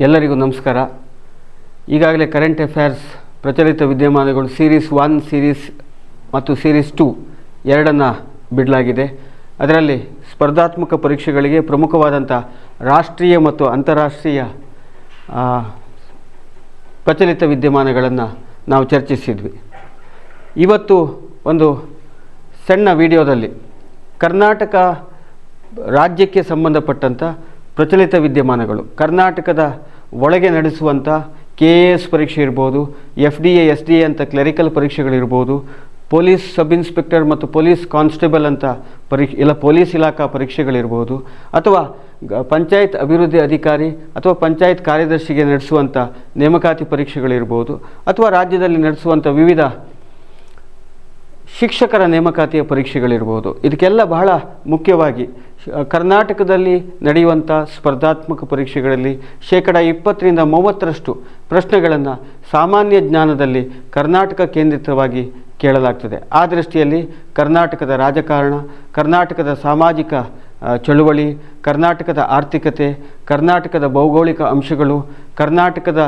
ಎಲ್ಲರಿಗೂ ನಮಸ್ಕಾರ. ಈಗಾಗಲೇ ಕರೆಂಟ್ ಅಫೇರ್ಸ್ ಪ್ರಚಲಿತ ವಿದ್ಯಮಾನಗಳು ಸೀರೀಸ್ 1 ಸೀರೀಸ್ ಮತ್ತು ಸೀರೀಸ್ 2 ಎರಡನ್ನು ಬಿಡಲಾಗಿದೆ. ಅದರಲ್ಲಿ ಸ್ಪರ್ಧಾತ್ಮಕ ಪರೀಕ್ಷೆಗಳಿಗೆ ಪ್ರಮುಖವಾದಂಥ ರಾಷ್ಟ್ರೀಯ ಮತ್ತು ಅಂತಾರಾಷ್ಟ್ರೀಯ ಪ್ರಚಲಿತ ವಿದ್ಯಮಾನಗಳನ್ನು ನಾವು ಚರ್ಚಿಸಿದ್ವಿ. ಇವತ್ತು ಒಂದು ಸಣ್ಣ ವಿಡಿಯೋದಲ್ಲಿ ಕರ್ನಾಟಕ ರಾಜ್ಯಕ್ಕೆ ಸಂಬಂಧಪಟ್ಟಂಥ ಪ್ರಚಲಿತ ವಿದ್ಯಮಾನಗಳು, ಕರ್ನಾಟಕದ ಒಳಗೆ ನಡೆಸುವಂಥ KAS ಪರೀಕ್ಷೆ ಇರ್ಬೋದು, FDA SDA ಅಂತ ಕ್ಲರಿಕಲ್ ಪರೀಕ್ಷೆಗಳಿರ್ಬೋದು, ಪೊಲೀಸ್ ಸಬ್ ಇನ್ಸ್ಪೆಕ್ಟರ್ ಮತ್ತು ಪೊಲೀಸ್ ಕಾನ್ಸ್ಟೇಬಲ್ ಅಂತ ಪೊಲೀಸ್ ಇಲಾಖಾ ಪರೀಕ್ಷೆಗಳಿರ್ಬೋದು, ಅಥವಾ ಪಂಚಾಯತ್ ಅಭಿವೃದ್ಧಿ ಅಧಿಕಾರಿ ಅಥವಾ ಪಂಚಾಯತ್ ಕಾರ್ಯದರ್ಶಿಗೆ ನಡೆಸುವಂಥ ನೇಮಕಾತಿ ಪರೀಕ್ಷೆಗಳಿರ್ಬೋದು, ಅಥವಾ ರಾಜ್ಯದಲ್ಲಿ ನಡೆಸುವಂಥ ವಿವಿಧ ಶಿಕ್ಷಕರ ನೇಮಕಾತಿಯ ಪರೀಕ್ಷೆಗಳಿರ್ಬೋದು. ಇದಕ್ಕೆಲ್ಲ ಬಹಳ ಮುಖ್ಯವಾಗಿ ಕರ್ನಾಟಕದಲ್ಲಿ ನಡೆಯುವಂಥ ಸ್ಪರ್ಧಾತ್ಮಕ ಪರೀಕ್ಷೆಗಳಲ್ಲಿ 20% ರಿಂದ 30% ಪ್ರಶ್ನೆಗಳನ್ನು ಸಾಮಾನ್ಯ ಜ್ಞಾನದಲ್ಲಿ ಕರ್ನಾಟಕ ಕೇಂದ್ರಿತವಾಗಿ ಕೇಳಲಾಗ್ತದೆ. ಆ ದೃಷ್ಟಿಯಲ್ಲಿ ಕರ್ನಾಟಕದ ರಾಜಕಾರಣ, ಕರ್ನಾಟಕದ ಸಾಮಾಜಿಕ ಚಳುವಳಿ, ಕರ್ನಾಟಕದ ಆರ್ಥಿಕತೆ, ಕರ್ನಾಟಕದ ಭೌಗೋಳಿಕ ಅಂಶಗಳು, ಕರ್ನಾಟಕದ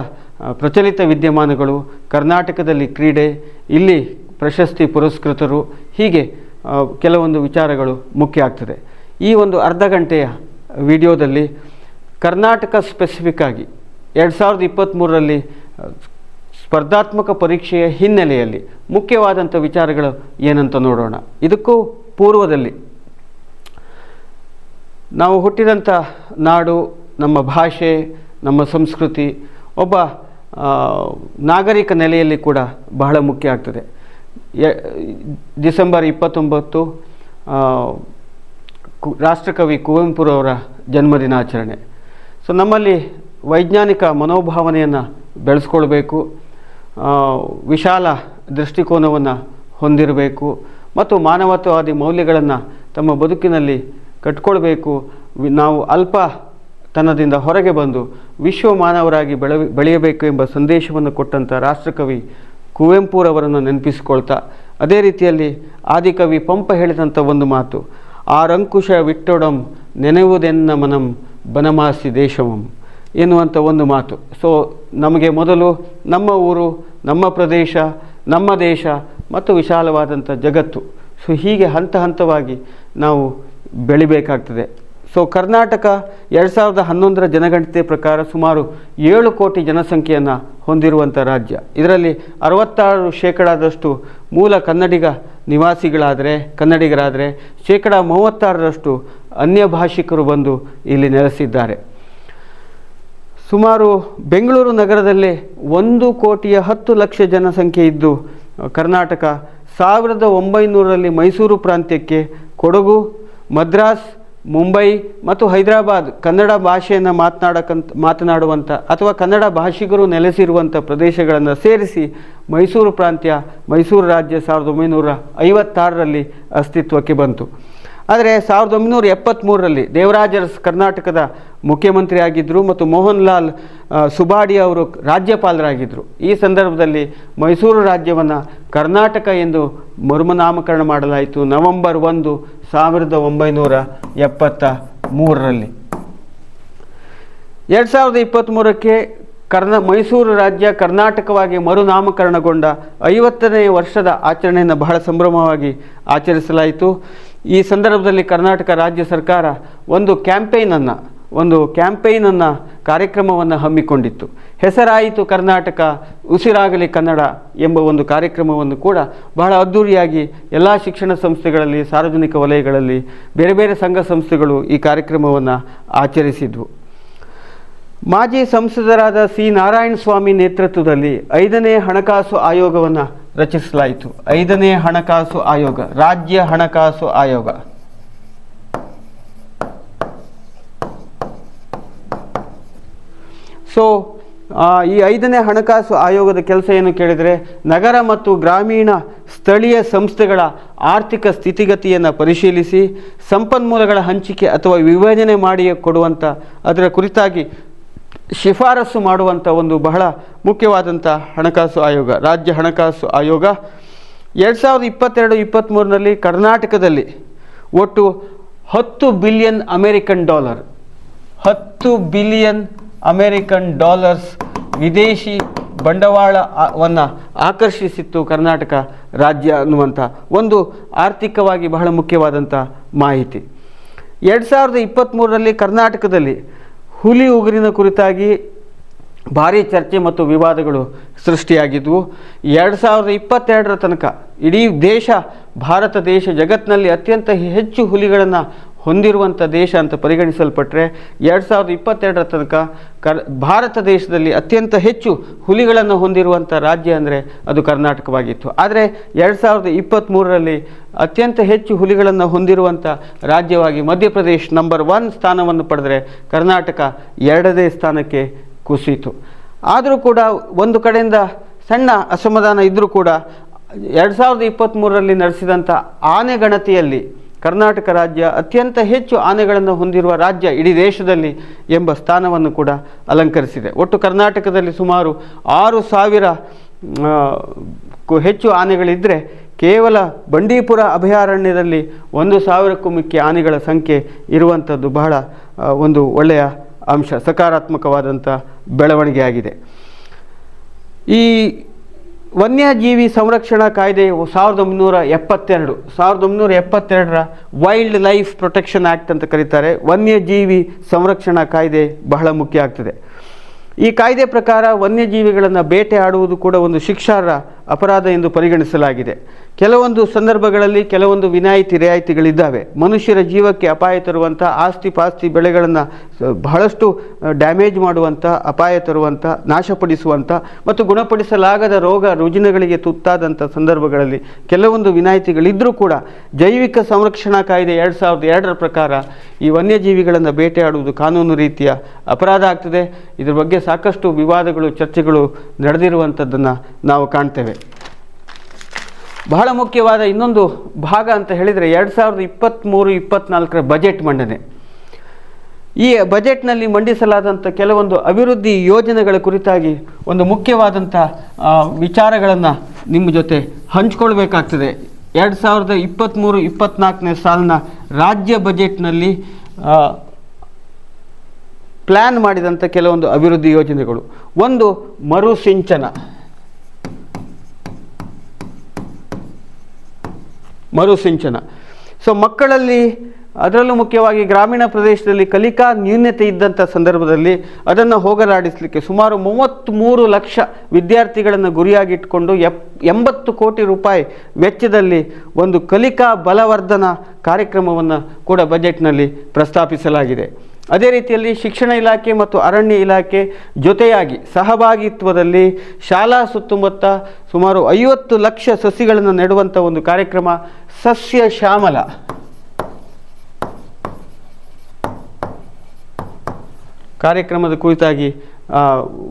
ಪ್ರಚಲಿತ ವಿದ್ಯಮಾನಗಳು, ಕರ್ನಾಟಕದಲ್ಲಿ ಕ್ರೀಡೆ, ಇಲ್ಲಿ ಪ್ರಶಸ್ತಿ ಪುರಸ್ಕೃತರು, ಹೀಗೆ ಕೆಲವೊಂದು ವಿಚಾರಗಳು ಮುಖ್ಯ ಆಗ್ತದೆ. ಈ ಒಂದು ಅರ್ಧ ಗಂಟೆಯ ವಿಡಿಯೋದಲ್ಲಿ ಕರ್ನಾಟಕ ಸ್ಪೆಸಿಫಿಕ್ ಆಗಿ 2023ರಲ್ಲಿ ಸ್ಪರ್ಧಾತ್ಮಕ ಪರೀಕ್ಷೆಯ ಹಿನ್ನೆಲೆಯಲ್ಲಿ ಮುಖ್ಯವಾದಂಥ ವಿಚಾರಗಳು ಏನಂತ ನೋಡೋಣ. ಇದಕ್ಕೂ ಪೂರ್ವದಲ್ಲಿ ನಾವು ಹುಟ್ಟಿದಂಥ ನಾಡು, ನಮ್ಮ ಭಾಷೆ, ನಮ್ಮ ಸಂಸ್ಕೃತಿ ಒಬ್ಬ ನಾಗರಿಕ ನೆಲೆಯಲ್ಲಿ ಕೂಡ ಬಹಳ ಮುಖ್ಯ ಆಗ್ತದೆ. ಡಿಸೆಂಬರ್ 29 ರಾಷ್ಟ್ರಕವಿ ಕುವೆಂಪುರವರ ಜನ್ಮದಿನಾಚರಣೆ. ಸೊ ನಮ್ಮಲ್ಲಿ ವೈಜ್ಞಾನಿಕ ಮನೋಭಾವನೆಯನ್ನು ಬೆಳೆಸ್ಕೊಳ್ಬೇಕು, ವಿಶಾಲ ದೃಷ್ಟಿಕೋನವನ್ನು ಹೊಂದಿರಬೇಕು ಮತ್ತು ಮಾನವತಾವಾದಿ ಮೌಲ್ಯಗಳನ್ನು ತಮ್ಮ ಬದುಕಿನಲ್ಲಿ ಕಟ್ಕೊಳ್ಬೇಕು. ನಾವು ಅಲ್ಪತನದಿಂದ ಹೊರಗೆ ಬಂದು ವಿಶ್ವ ಮಾನವರಾಗಿ ಬೆಳೆಯಬೇಕು ಎಂಬ ಸಂದೇಶವನ್ನು ಕೊಟ್ಟಂಥ ರಾಷ್ಟ್ರಕವಿ ಕುವೆಂಪುರವರನ್ನು ನೆನಪಿಸಿಕೊಳ್ತಾ, ಅದೇ ರೀತಿಯಲ್ಲಿ ಆದಿಕವಿ ಪಂಪ ಹೇಳಿದಂಥ ಒಂದು ಮಾತು, ಆರಂಕುಶ ವಿಟ್ಟೊಡಂ ನೆನೆವುದೆನ್ನ ಮನಂ ಬನಮಾಸಿ ದೇಶವಂ ಎನ್ನುವಂಥ ಒಂದು ಮಾತು. ಸೊ ನಮಗೆ ಮೊದಲು ನಮ್ಮ ಊರು, ನಮ್ಮ ಪ್ರದೇಶ, ನಮ್ಮ ದೇಶ ಮತ್ತು ವಿಶಾಲವಾದಂಥ ಜಗತ್ತು, ಸೊ ಹೀಗೆ ಹಂತ ಹಂತವಾಗಿ ನಾವು ಬೆಳಿಬೇಕಾಗ್ತದೆ. ಸೊ ಕರ್ನಾಟಕ 2011ರ ಜನಗಣತಿ ಪ್ರಕಾರ ಸುಮಾರು 7 ಕೋಟಿ ಜನಸಂಖ್ಯೆಯನ್ನು ಹೊಂದಿರುವಂಥ ರಾಜ್ಯ. ಇದರಲ್ಲಿ 66% ಮೂಲ ಕನ್ನಡಿಗ ಕನ್ನಡಿಗರಾದರೆ 36% ಅನ್ಯ ಭಾಷಿಕರು ಬಂದು ಇಲ್ಲಿ ನೆಲೆಸಿದ್ದಾರೆ. ಸುಮಾರು ಬೆಂಗಳೂರು ನಗರದಲ್ಲೇ 1,10,00,000 ಜನಸಂಖ್ಯೆ ಇದ್ದು ಕರ್ನಾಟಕ 1900ರಲ್ಲಿ ಮೈಸೂರು ಪ್ರಾಂತ್ಯಕ್ಕೆ ಕೊಡಗು, ಮದ್ರಾಸ್, ಮುಂಬೈ ಮತ್ತು ಹೈದರಾಬಾದ್ ಕನ್ನಡ ಭಾಷೆಯನ್ನು ಮಾತನಾಡುವಂಥ ಅಥವಾ ಕನ್ನಡ ಭಾಷಿಗರು ನೆಲೆಸಿರುವಂಥ ಪ್ರದೇಶಗಳನ್ನು ಸೇರಿಸಿ ಮೈಸೂರು ಪ್ರಾಂತ್ಯ, ಮೈಸೂರು ರಾಜ್ಯ 1956ರಲ್ಲಿ ಅಸ್ತಿತ್ವಕ್ಕೆ ಬಂತು. ಆದರೆ 1973ರಲ್ಲಿ ದೇವರಾಜ ಅರಸು ಕರ್ನಾಟಕದ ಮುಖ್ಯಮಂತ್ರಿ ಆಗಿದ್ದರು ಮತ್ತು ಮೋಹನ್ ಲಾಲ್ ಸುಬಾಡಿ ಅವರು ರಾಜ್ಯಪಾಲರಾಗಿದ್ದರು. ಈ ಸಂದರ್ಭದಲ್ಲಿ ಮೈಸೂರು ರಾಜ್ಯವನ್ನು ಕರ್ನಾಟಕ ಎಂದು ಮರುನಾಮಕರಣ ಮಾಡಲಾಯಿತು ನವೆಂಬರ್ 1, 1973ರಲ್ಲಿ. 2023ಕ್ಕೆ ಮೈಸೂರು ರಾಜ್ಯ ಕರ್ನಾಟಕವಾಗಿ ಮರುನಾಮಕರಣಗೊಂಡ 50ನೇ ವರ್ಷದ ಆಚರಣೆಯನ್ನು ಬಹಳ ಸಂಭ್ರಮವಾಗಿ ಆಚರಿಸಲಾಯಿತು. ಈ ಸಂದರ್ಭದಲ್ಲಿ ಕರ್ನಾಟಕ ರಾಜ್ಯ ಸರ್ಕಾರ ಒಂದು ಕ್ಯಾಂಪೇನನ್ನು ಕಾರ್ಯಕ್ರಮವನ್ನು ಹಮ್ಮಿಕೊಂಡಿತ್ತು. ಹೆಸರಾಯಿತು ಕರ್ನಾಟಕ, ಉಸಿರಾಗಲಿ ಕನ್ನಡ ಎಂಬ ಒಂದು ಕಾರ್ಯಕ್ರಮವನ್ನು ಕೂಡ ಬಹಳ ಅದ್ಧೂರಿಯಾಗಿ ಎಲ್ಲ ಶಿಕ್ಷಣ ಸಂಸ್ಥೆಗಳಲ್ಲಿ, ಸಾರ್ವಜನಿಕ ವಲಯಗಳಲ್ಲಿ ಬೇರೆ ಬೇರೆ ಸಂಘ ಸಂಸ್ಥೆಗಳು ಈ ಕಾರ್ಯಕ್ರಮವನ್ನು ಆಚರಿಸಿದ್ವು. ಮಾಜಿ ಸಂಸದರಾದ ಸಿ ನಾರಾಯಣ ಸ್ವಾಮಿ ನೇತೃತ್ವದಲ್ಲಿ 5ನೇ ಹಣಕಾಸು ಆಯೋಗವನ್ನು ರಚಿಸಲಾಯಿತು. 5ನೇ ಹಣಕಾಸು ಆಯೋಗ, ರಾಜ್ಯ ಹಣಕಾಸು ಆಯೋಗ. ಸೊ ಈ 5ನೇ ಹಣಕಾಸು ಆಯೋಗದ ಕೆಲಸ ಏನು ಕೇಳಿದರೆ, ನಗರ ಮತ್ತು ಗ್ರಾಮೀಣ ಸ್ಥಳೀಯ ಸಂಸ್ಥೆಗಳ ಆರ್ಥಿಕ ಸ್ಥಿತಿಗತಿಯನ್ನು ಪರಿಶೀಲಿಸಿ ಸಂಪನ್ಮೂಲಗಳ ಹಂಚಿಕೆ ಅಥವಾ ವಿಭಜನೆ ಮಾಡಿ ಕೊಡುವಂಥ ಅದರ ಕುರಿತಾಗಿ ಶಿಫಾರಸು ಮಾಡುವಂಥ ಒಂದು ಬಹಳ ಮುಖ್ಯವಾದಂಥ ಹಣಕಾಸು ಆಯೋಗ, ರಾಜ್ಯ ಹಣಕಾಸು ಆಯೋಗ. 2022-23ರಲ್ಲಿ ಕರ್ನಾಟಕದಲ್ಲಿ ಒಟ್ಟು $10 ಬಿಲಿಯನ್ 10 ಬಿಲಿಯನ್ ಅಮೇರಿಕನ್ ಡಾಲರ್ಸ್ ವಿದೇಶಿ ಬಂಡವಾಳವನ್ನು ಆಕರ್ಷಿಸಿತ್ತು ಕರ್ನಾಟಕ ರಾಜ್ಯ ಅನ್ನುವಂಥ ಒಂದು ಆರ್ಥಿಕವಾಗಿ ಬಹಳ ಮುಖ್ಯವಾದಂಥ ಮಾಹಿತಿ. 2023ರಲ್ಲಿ ಕರ್ನಾಟಕದಲ್ಲಿ ಹುಲಿ ಉಗುರಿನ ಕುರಿತಾಗಿ ಭಾರೀ ಚರ್ಚೆ ಮತ್ತು ವಿವಾದಗಳು ಸೃಷ್ಟಿಯಾಗಿದ್ವು. 2022ರ ತನಕ ಇಡೀ ದೇಶ, ಭಾರತ ದೇಶ ಜಗತ್ತಿನಲ್ಲಿ ಅತ್ಯಂತ ಹೆಚ್ಚು ಹುಲಿಗಳನ್ನು ಹೊಂದಿರುವಂಥ ದೇಶ ಅಂತ ಪರಿಗಣಿಸಲ್ಪಟ್ಟರೆ 2022ರ ತನಕ ಭಾರತ ದೇಶದಲ್ಲಿ ಅತ್ಯಂತ ಹೆಚ್ಚು ಹುಲಿಗಳನ್ನು ಹೊಂದಿರುವಂಥ ರಾಜ್ಯ ಅಂದರೆ ಅದು ಕರ್ನಾಟಕವಾಗಿತ್ತು. ಆದರೆ 2023ರಲ್ಲಿ ಅತ್ಯಂತ ಹೆಚ್ಚು ಹುಲಿಗಳನ್ನು ಹೊಂದಿರುವಂಥ ರಾಜ್ಯವಾಗಿ ಮಧ್ಯಪ್ರದೇಶ ನಂಬರ್ 1 ಸ್ಥಾನವನ್ನು ಪಡೆದರೆ ಕರ್ನಾಟಕ 2ನೇ ಸ್ಥಾನಕ್ಕೆ ಕುಸಿಯಿತು. ಆದರೂ ಕೂಡ ಒಂದು ಕಡೆಯಿಂದ ಸಣ್ಣ ಅಸಮಾಧಾನ ಇದ್ದರೂ ಕೂಡ 2023ರಲ್ಲಿ ನಡೆಸಿದಂಥ ಆನೆ ಗಣತಿಯಲ್ಲಿ ಕರ್ನಾಟಕ ರಾಜ್ಯ ಅತ್ಯಂತ ಹೆಚ್ಚು ಆನೆಗಳನ್ನು ಹೊಂದಿರುವ ರಾಜ್ಯ ಇಡೀ ದೇಶದಲ್ಲಿ ಎಂಬ ಸ್ಥಾನವನ್ನು ಕೂಡ ಅಲಂಕರಿಸಿದೆ. ಒಟ್ಟು ಕರ್ನಾಟಕದಲ್ಲಿ ಸುಮಾರು 6,000 ಹೆಚ್ಚು ಆನೆಗಳಿದ್ದರೆ ಕೇವಲ ಬಂಡೀಪುರ ಅಭಯಾರಣ್ಯದಲ್ಲಿ 1,000ಕ್ಕೂ ಮಿಕ್ಕಿ ಆನೆಗಳ ಸಂಖ್ಯೆ ಇರುವಂಥದ್ದು ಬಹಳ ಒಂದು ಒಳ್ಳೆಯ ಅಂಶ, ಸಕಾರಾತ್ಮಕವಾದಂಥ ಬೆಳವಣಿಗೆ ಆಗಿದೆ. ಈ ವನ್ಯಜೀವಿ ಸಂರಕ್ಷಣಾ ಕಾಯ್ದೆ 1972ರ ವೈಲ್ಡ್ ಲೈಫ್ ಪ್ರೊಟೆಕ್ಷನ್ ಆ್ಯಕ್ಟ್ ಅಂತ ಕರೀತಾರೆ. ವನ್ಯಜೀವಿ ಸಂರಕ್ಷಣಾ ಕಾಯ್ದೆ ಬಹಳ ಮುಖ್ಯ ಆಗ್ತದೆ. ಈ ಕಾಯ್ದೆ ಪ್ರಕಾರ ವನ್ಯಜೀವಿಗಳನ್ನು ಬೇಟೆ ಆಡುವುದು ಕೂಡ ಒಂದು ಶಿಕ್ಷಾರ್ಹ ಅಪರಾಧ ಎಂದು ಪರಿಗಣಿಸಲಾಗಿದೆ. ಕೆಲವೊಂದು ಸಂದರ್ಭಗಳಲ್ಲಿ ಕೆಲವೊಂದು ರಿಯಾಯಿತಿಗಳಿದ್ದಾವೆ. ಮನುಷ್ಯರ ಜೀವಕ್ಕೆ ಅಪಾಯ ತರುವಂಥ, ಆಸ್ತಿ ಪಾಸ್ತಿ ಬೆಳೆಗಳನ್ನು ಬಹಳಷ್ಟು ಡ್ಯಾಮೇಜ್ ಮಾಡುವಂಥ, ಅಪಾಯ ತರುವಂಥ, ನಾಶಪಡಿಸುವಂಥ ಮತ್ತು ಗುಣಪಡಿಸಲಾಗದ ರೋಗ ರುಜಿನಗಳಿಗೆ ತುತ್ತಾದಂಥ ಸಂದರ್ಭಗಳಲ್ಲಿ ಕೆಲವೊಂದು ವಿನಾಯಿತಿಗಳಿದ್ದರೂ ಕೂಡ ಜೈವಿಕ ಸಂರಕ್ಷಣಾ ಕಾಯ್ದೆ 2002ರ ಪ್ರಕಾರ ಈ ವನ್ಯಜೀವಿಗಳನ್ನು ಬೇಟೆಯಾಡುವುದು ಕಾನೂನು ರೀತಿಯ ಅಪರಾಧ ಆಗ್ತದೆ. ಇದರ ಬಗ್ಗೆ ಸಾಕಷ್ಟು ವಿವಾದಗಳು, ಚರ್ಚೆಗಳು ನಡೆದಿರುವಂಥದ್ದನ್ನು ನಾವು ಕಾಣ್ತೇವೆ. ಬಹಳ ಮುಖ್ಯವಾದ ಇನ್ನೊಂದು ಭಾಗ ಅಂತ ಹೇಳಿದರೆ 2023-24ರ ಬಜೆಟ್ ಮಂಡನೆ. ಈ ಬಜೆಟ್ನಲ್ಲಿ ಮಂಡಿಸಲಾದಂಥ ಕೆಲವೊಂದು ಅಭಿವೃದ್ಧಿ ಯೋಜನೆಗಳ ಕುರಿತಾಗಿ ಒಂದು ಮುಖ್ಯವಾದಂಥ ವಿಚಾರಗಳನ್ನು ನಿಮ್ಮ ಜೊತೆ ಹಂಚಿಕೊಳ್ಬೇಕಾಗ್ತದೆ. 2023-24ನೇ ಸಾಲಿನ ರಾಜ್ಯ ಬಜೆಟ್ನಲ್ಲಿ ಪ್ಲ್ಯಾನ್ ಮಾಡಿದಂಥ ಕೆಲವೊಂದು ಅಭಿವೃದ್ಧಿ ಯೋಜನೆಗಳು. ಒಂದು ಮರುಸಿಂಚನ. ಸೊ ಮಕ್ಕಳಲ್ಲಿ, ಅದರಲ್ಲೂ ಮುಖ್ಯವಾಗಿ ಗ್ರಾಮೀಣ ಪ್ರದೇಶದಲ್ಲಿ ಕಲಿಕಾ ನ್ಯೂನತೆ ಇದ್ದಂಥ ಸಂದರ್ಭದಲ್ಲಿ ಅದನ್ನು ಹೋಗಲಾಡಿಸಲಿಕ್ಕೆ ಸುಮಾರು 33 ಲಕ್ಷ ವಿದ್ಯಾರ್ಥಿಗಳನ್ನು ಗುರಿಯಾಗಿಟ್ಟುಕೊಂಡು 80 ಕೋಟಿ ರೂಪಾಯಿ ವೆಚ್ಚದಲ್ಲಿ ಒಂದು ಕಲಿಕಾ ಬಲವರ್ಧನಾ ಕಾರ್ಯಕ್ರಮವನ್ನು ಕೂಡ ಬಜೆಟ್ನಲ್ಲಿ ಪ್ರಸ್ತಾಪಿಸಲಾಗಿದೆ. ಅದೇ ರೀತಿಯಲ್ಲಿ ಶಿಕ್ಷಣ ಇಲಾಖೆ ಮತ್ತು ಅರಣ್ಯ ಇಲಾಖೆ ಜೊತೆಯಾಗಿ ಸಹಭಾಗಿತ್ವದಲ್ಲಿ ಶಾಲಾ ಸುತ್ತಮುತ್ತ ಸುಮಾರು 50 ಲಕ್ಷ ಸಸಿಗಳನ್ನು ನೆಡುವಂಥ ಒಂದು ಕಾರ್ಯಕ್ರಮ ಸಸ್ಯ ಶ್ಯಾಮಲ ಕಾರ್ಯಕ್ರಮದ ಕುರಿತಾಗಿ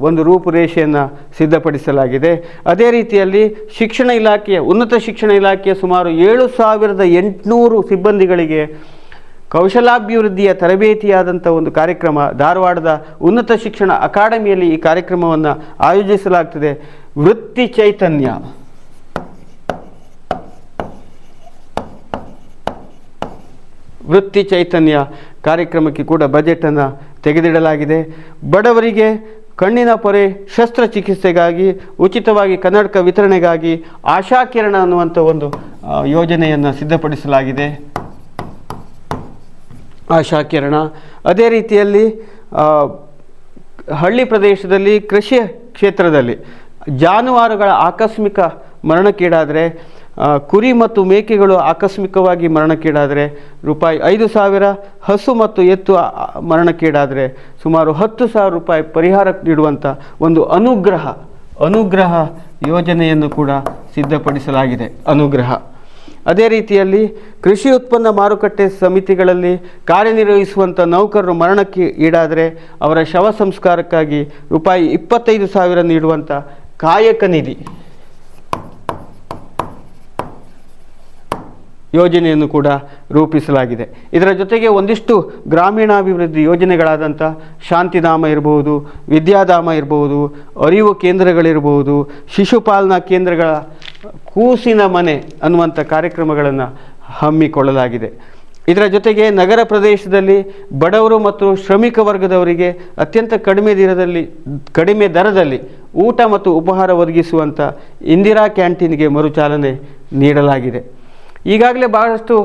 ಒಂದು ರೂಪುರೇಷೆಯನ್ನು ಸಿದ್ಧಪಡಿಸಲಾಗಿದೆ. ಅದೇ ರೀತಿಯಲ್ಲಿ ಶಿಕ್ಷಣ ಇಲಾಖೆಯ, ಉನ್ನತ ಶಿಕ್ಷಣ ಇಲಾಖೆಯ ಸುಮಾರು 7,800 ಸಿಬ್ಬಂದಿಗಳಿಗೆ ಕೌಶಲಾಭಿವೃದ್ಧಿಯ ತರಬೇತಿಯಾದಂಥ ಒಂದು ಕಾರ್ಯಕ್ರಮ ಧಾರವಾಡದ ಉನ್ನತ ಶಿಕ್ಷಣ ಅಕಾಡೆಮಿಯಲ್ಲಿ ಈ ಕಾರ್ಯಕ್ರಮವನ್ನು ಆಯೋಜಿಸಲಾಗ್ತದೆ. ವೃತ್ತಿ ಚೈತನ್ಯ ಕಾರ್ಯಕ್ರಮಕ್ಕೆ ಕೂಡ ಬಜೆಟನ್ನು ತೆಗೆದಿಡಲಾಗಿದೆ. ಬಡವರಿಗೆ ಕಣ್ಣಿನ ಪೊರೆ ಶಸ್ತ್ರಚಿಕಿತ್ಸೆಗಾಗಿ ಉಚಿತವಾಗಿ ಕನ್ನಡಕ ವಿತರಣೆಗಾಗಿ ಆಶಾಕಿರಣ ಅನ್ನುವಂಥ ಒಂದು ಯೋಜನೆಯನ್ನು ಸಿದ್ಧಪಡಿಸಲಾಗಿದೆ. ಆಶಾಕಿರಣ. ಅದೇ ರೀತಿಯಲ್ಲಿ ಹಳ್ಳಿ ಪ್ರದೇಶದಲ್ಲಿ ಕೃಷಿ ಕ್ಷೇತ್ರದಲ್ಲಿ ಜಾನುವಾರುಗಳ ಆಕಸ್ಮಿಕ ಮರಣಕ್ಕೀಡಾದರೆ, ಕುರಿ ಮತ್ತು ಮೇಕೆಗಳು ಆಕಸ್ಮಿಕವಾಗಿ ಮರಣಕ್ಕೀಡಾದರೆ ರೂಪಾಯಿ 5,000, ಹಸು ಮತ್ತು ಎತ್ತು ಮರಣಕ್ಕೀಡಾದರೆ ಸುಮಾರು 10,000 ರೂಪಾಯಿ ಪರಿಹಾರ ನೀಡುವಂಥ ಒಂದು ಅನುಗ್ರಹ ಯೋಜನೆಯನ್ನು ಕೂಡ ಸಿದ್ಧಪಡಿಸಲಾಗಿದೆ. ಅನುಗ್ರಹ. ಅದೇ ರೀತಿಯಲ್ಲಿ ಕೃಷಿ ಉತ್ಪನ್ನ ಮಾರುಕಟ್ಟೆ ಸಮಿತಿಗಳಲ್ಲಿ ಕಾರ್ಯನಿರ್ವಹಿಸುವಂಥ ನೌಕರರು ಮರಣಕ್ಕೆ ಈಡಾದರೆ ಅವರ ಶವ ಸಂಸ್ಕಾರಕ್ಕಾಗಿ ರೂಪಾಯಿ 25,000 ನೀಡುವಂಥ ಕಾಯಕ ನಿಧಿ ಯೋಜನೆಯನ್ನು ಕೂಡ ರೂಪಿಸಲಾಗಿದೆ. ಇದರ ಜೊತೆಗೆ ಒಂದಿಷ್ಟು ಗ್ರಾಮೀಣಾಭಿವೃದ್ಧಿ ಯೋಜನೆಗಳಾದಂಥ ಶಾಂತಿಧಾಮ ಇರಬಹುದು, ವಿದ್ಯಾಧಾಮ ಇರಬಹುದು, ಅರಿವು ಕೇಂದ್ರಗಳಿರಬಹುದು, ಶಿಶುಪಾಲನಾ ಕೇಂದ್ರಗಳ ಕೂಸಿನ ಮನೆ ಅನ್ನುವಂಥ ಕಾರ್ಯಕ್ರಮಗಳನ್ನು ಹಮ್ಮಿಕೊಳ್ಳಲಾಗಿದೆ. ಇದರ ಜೊತೆಗೆ ನಗರ ಪ್ರದೇಶದಲ್ಲಿ ಬಡವರು ಮತ್ತು ಶ್ರಮಿಕ ವರ್ಗದವರಿಗೆ ಅತ್ಯಂತ ಕಡಿಮೆ ದರದಲ್ಲಿ ಊಟ ಮತ್ತು ಉಪಹಾರ ಒದಗಿಸುವಂಥ ಇಂದಿರಾ ಕ್ಯಾಂಟೀನ್ಗೆ ಮರುಚಾಲನೆ ನೀಡಲಾಗಿದೆ. ಈಗಾಗಲೇ ಬಹಳಷ್ಟು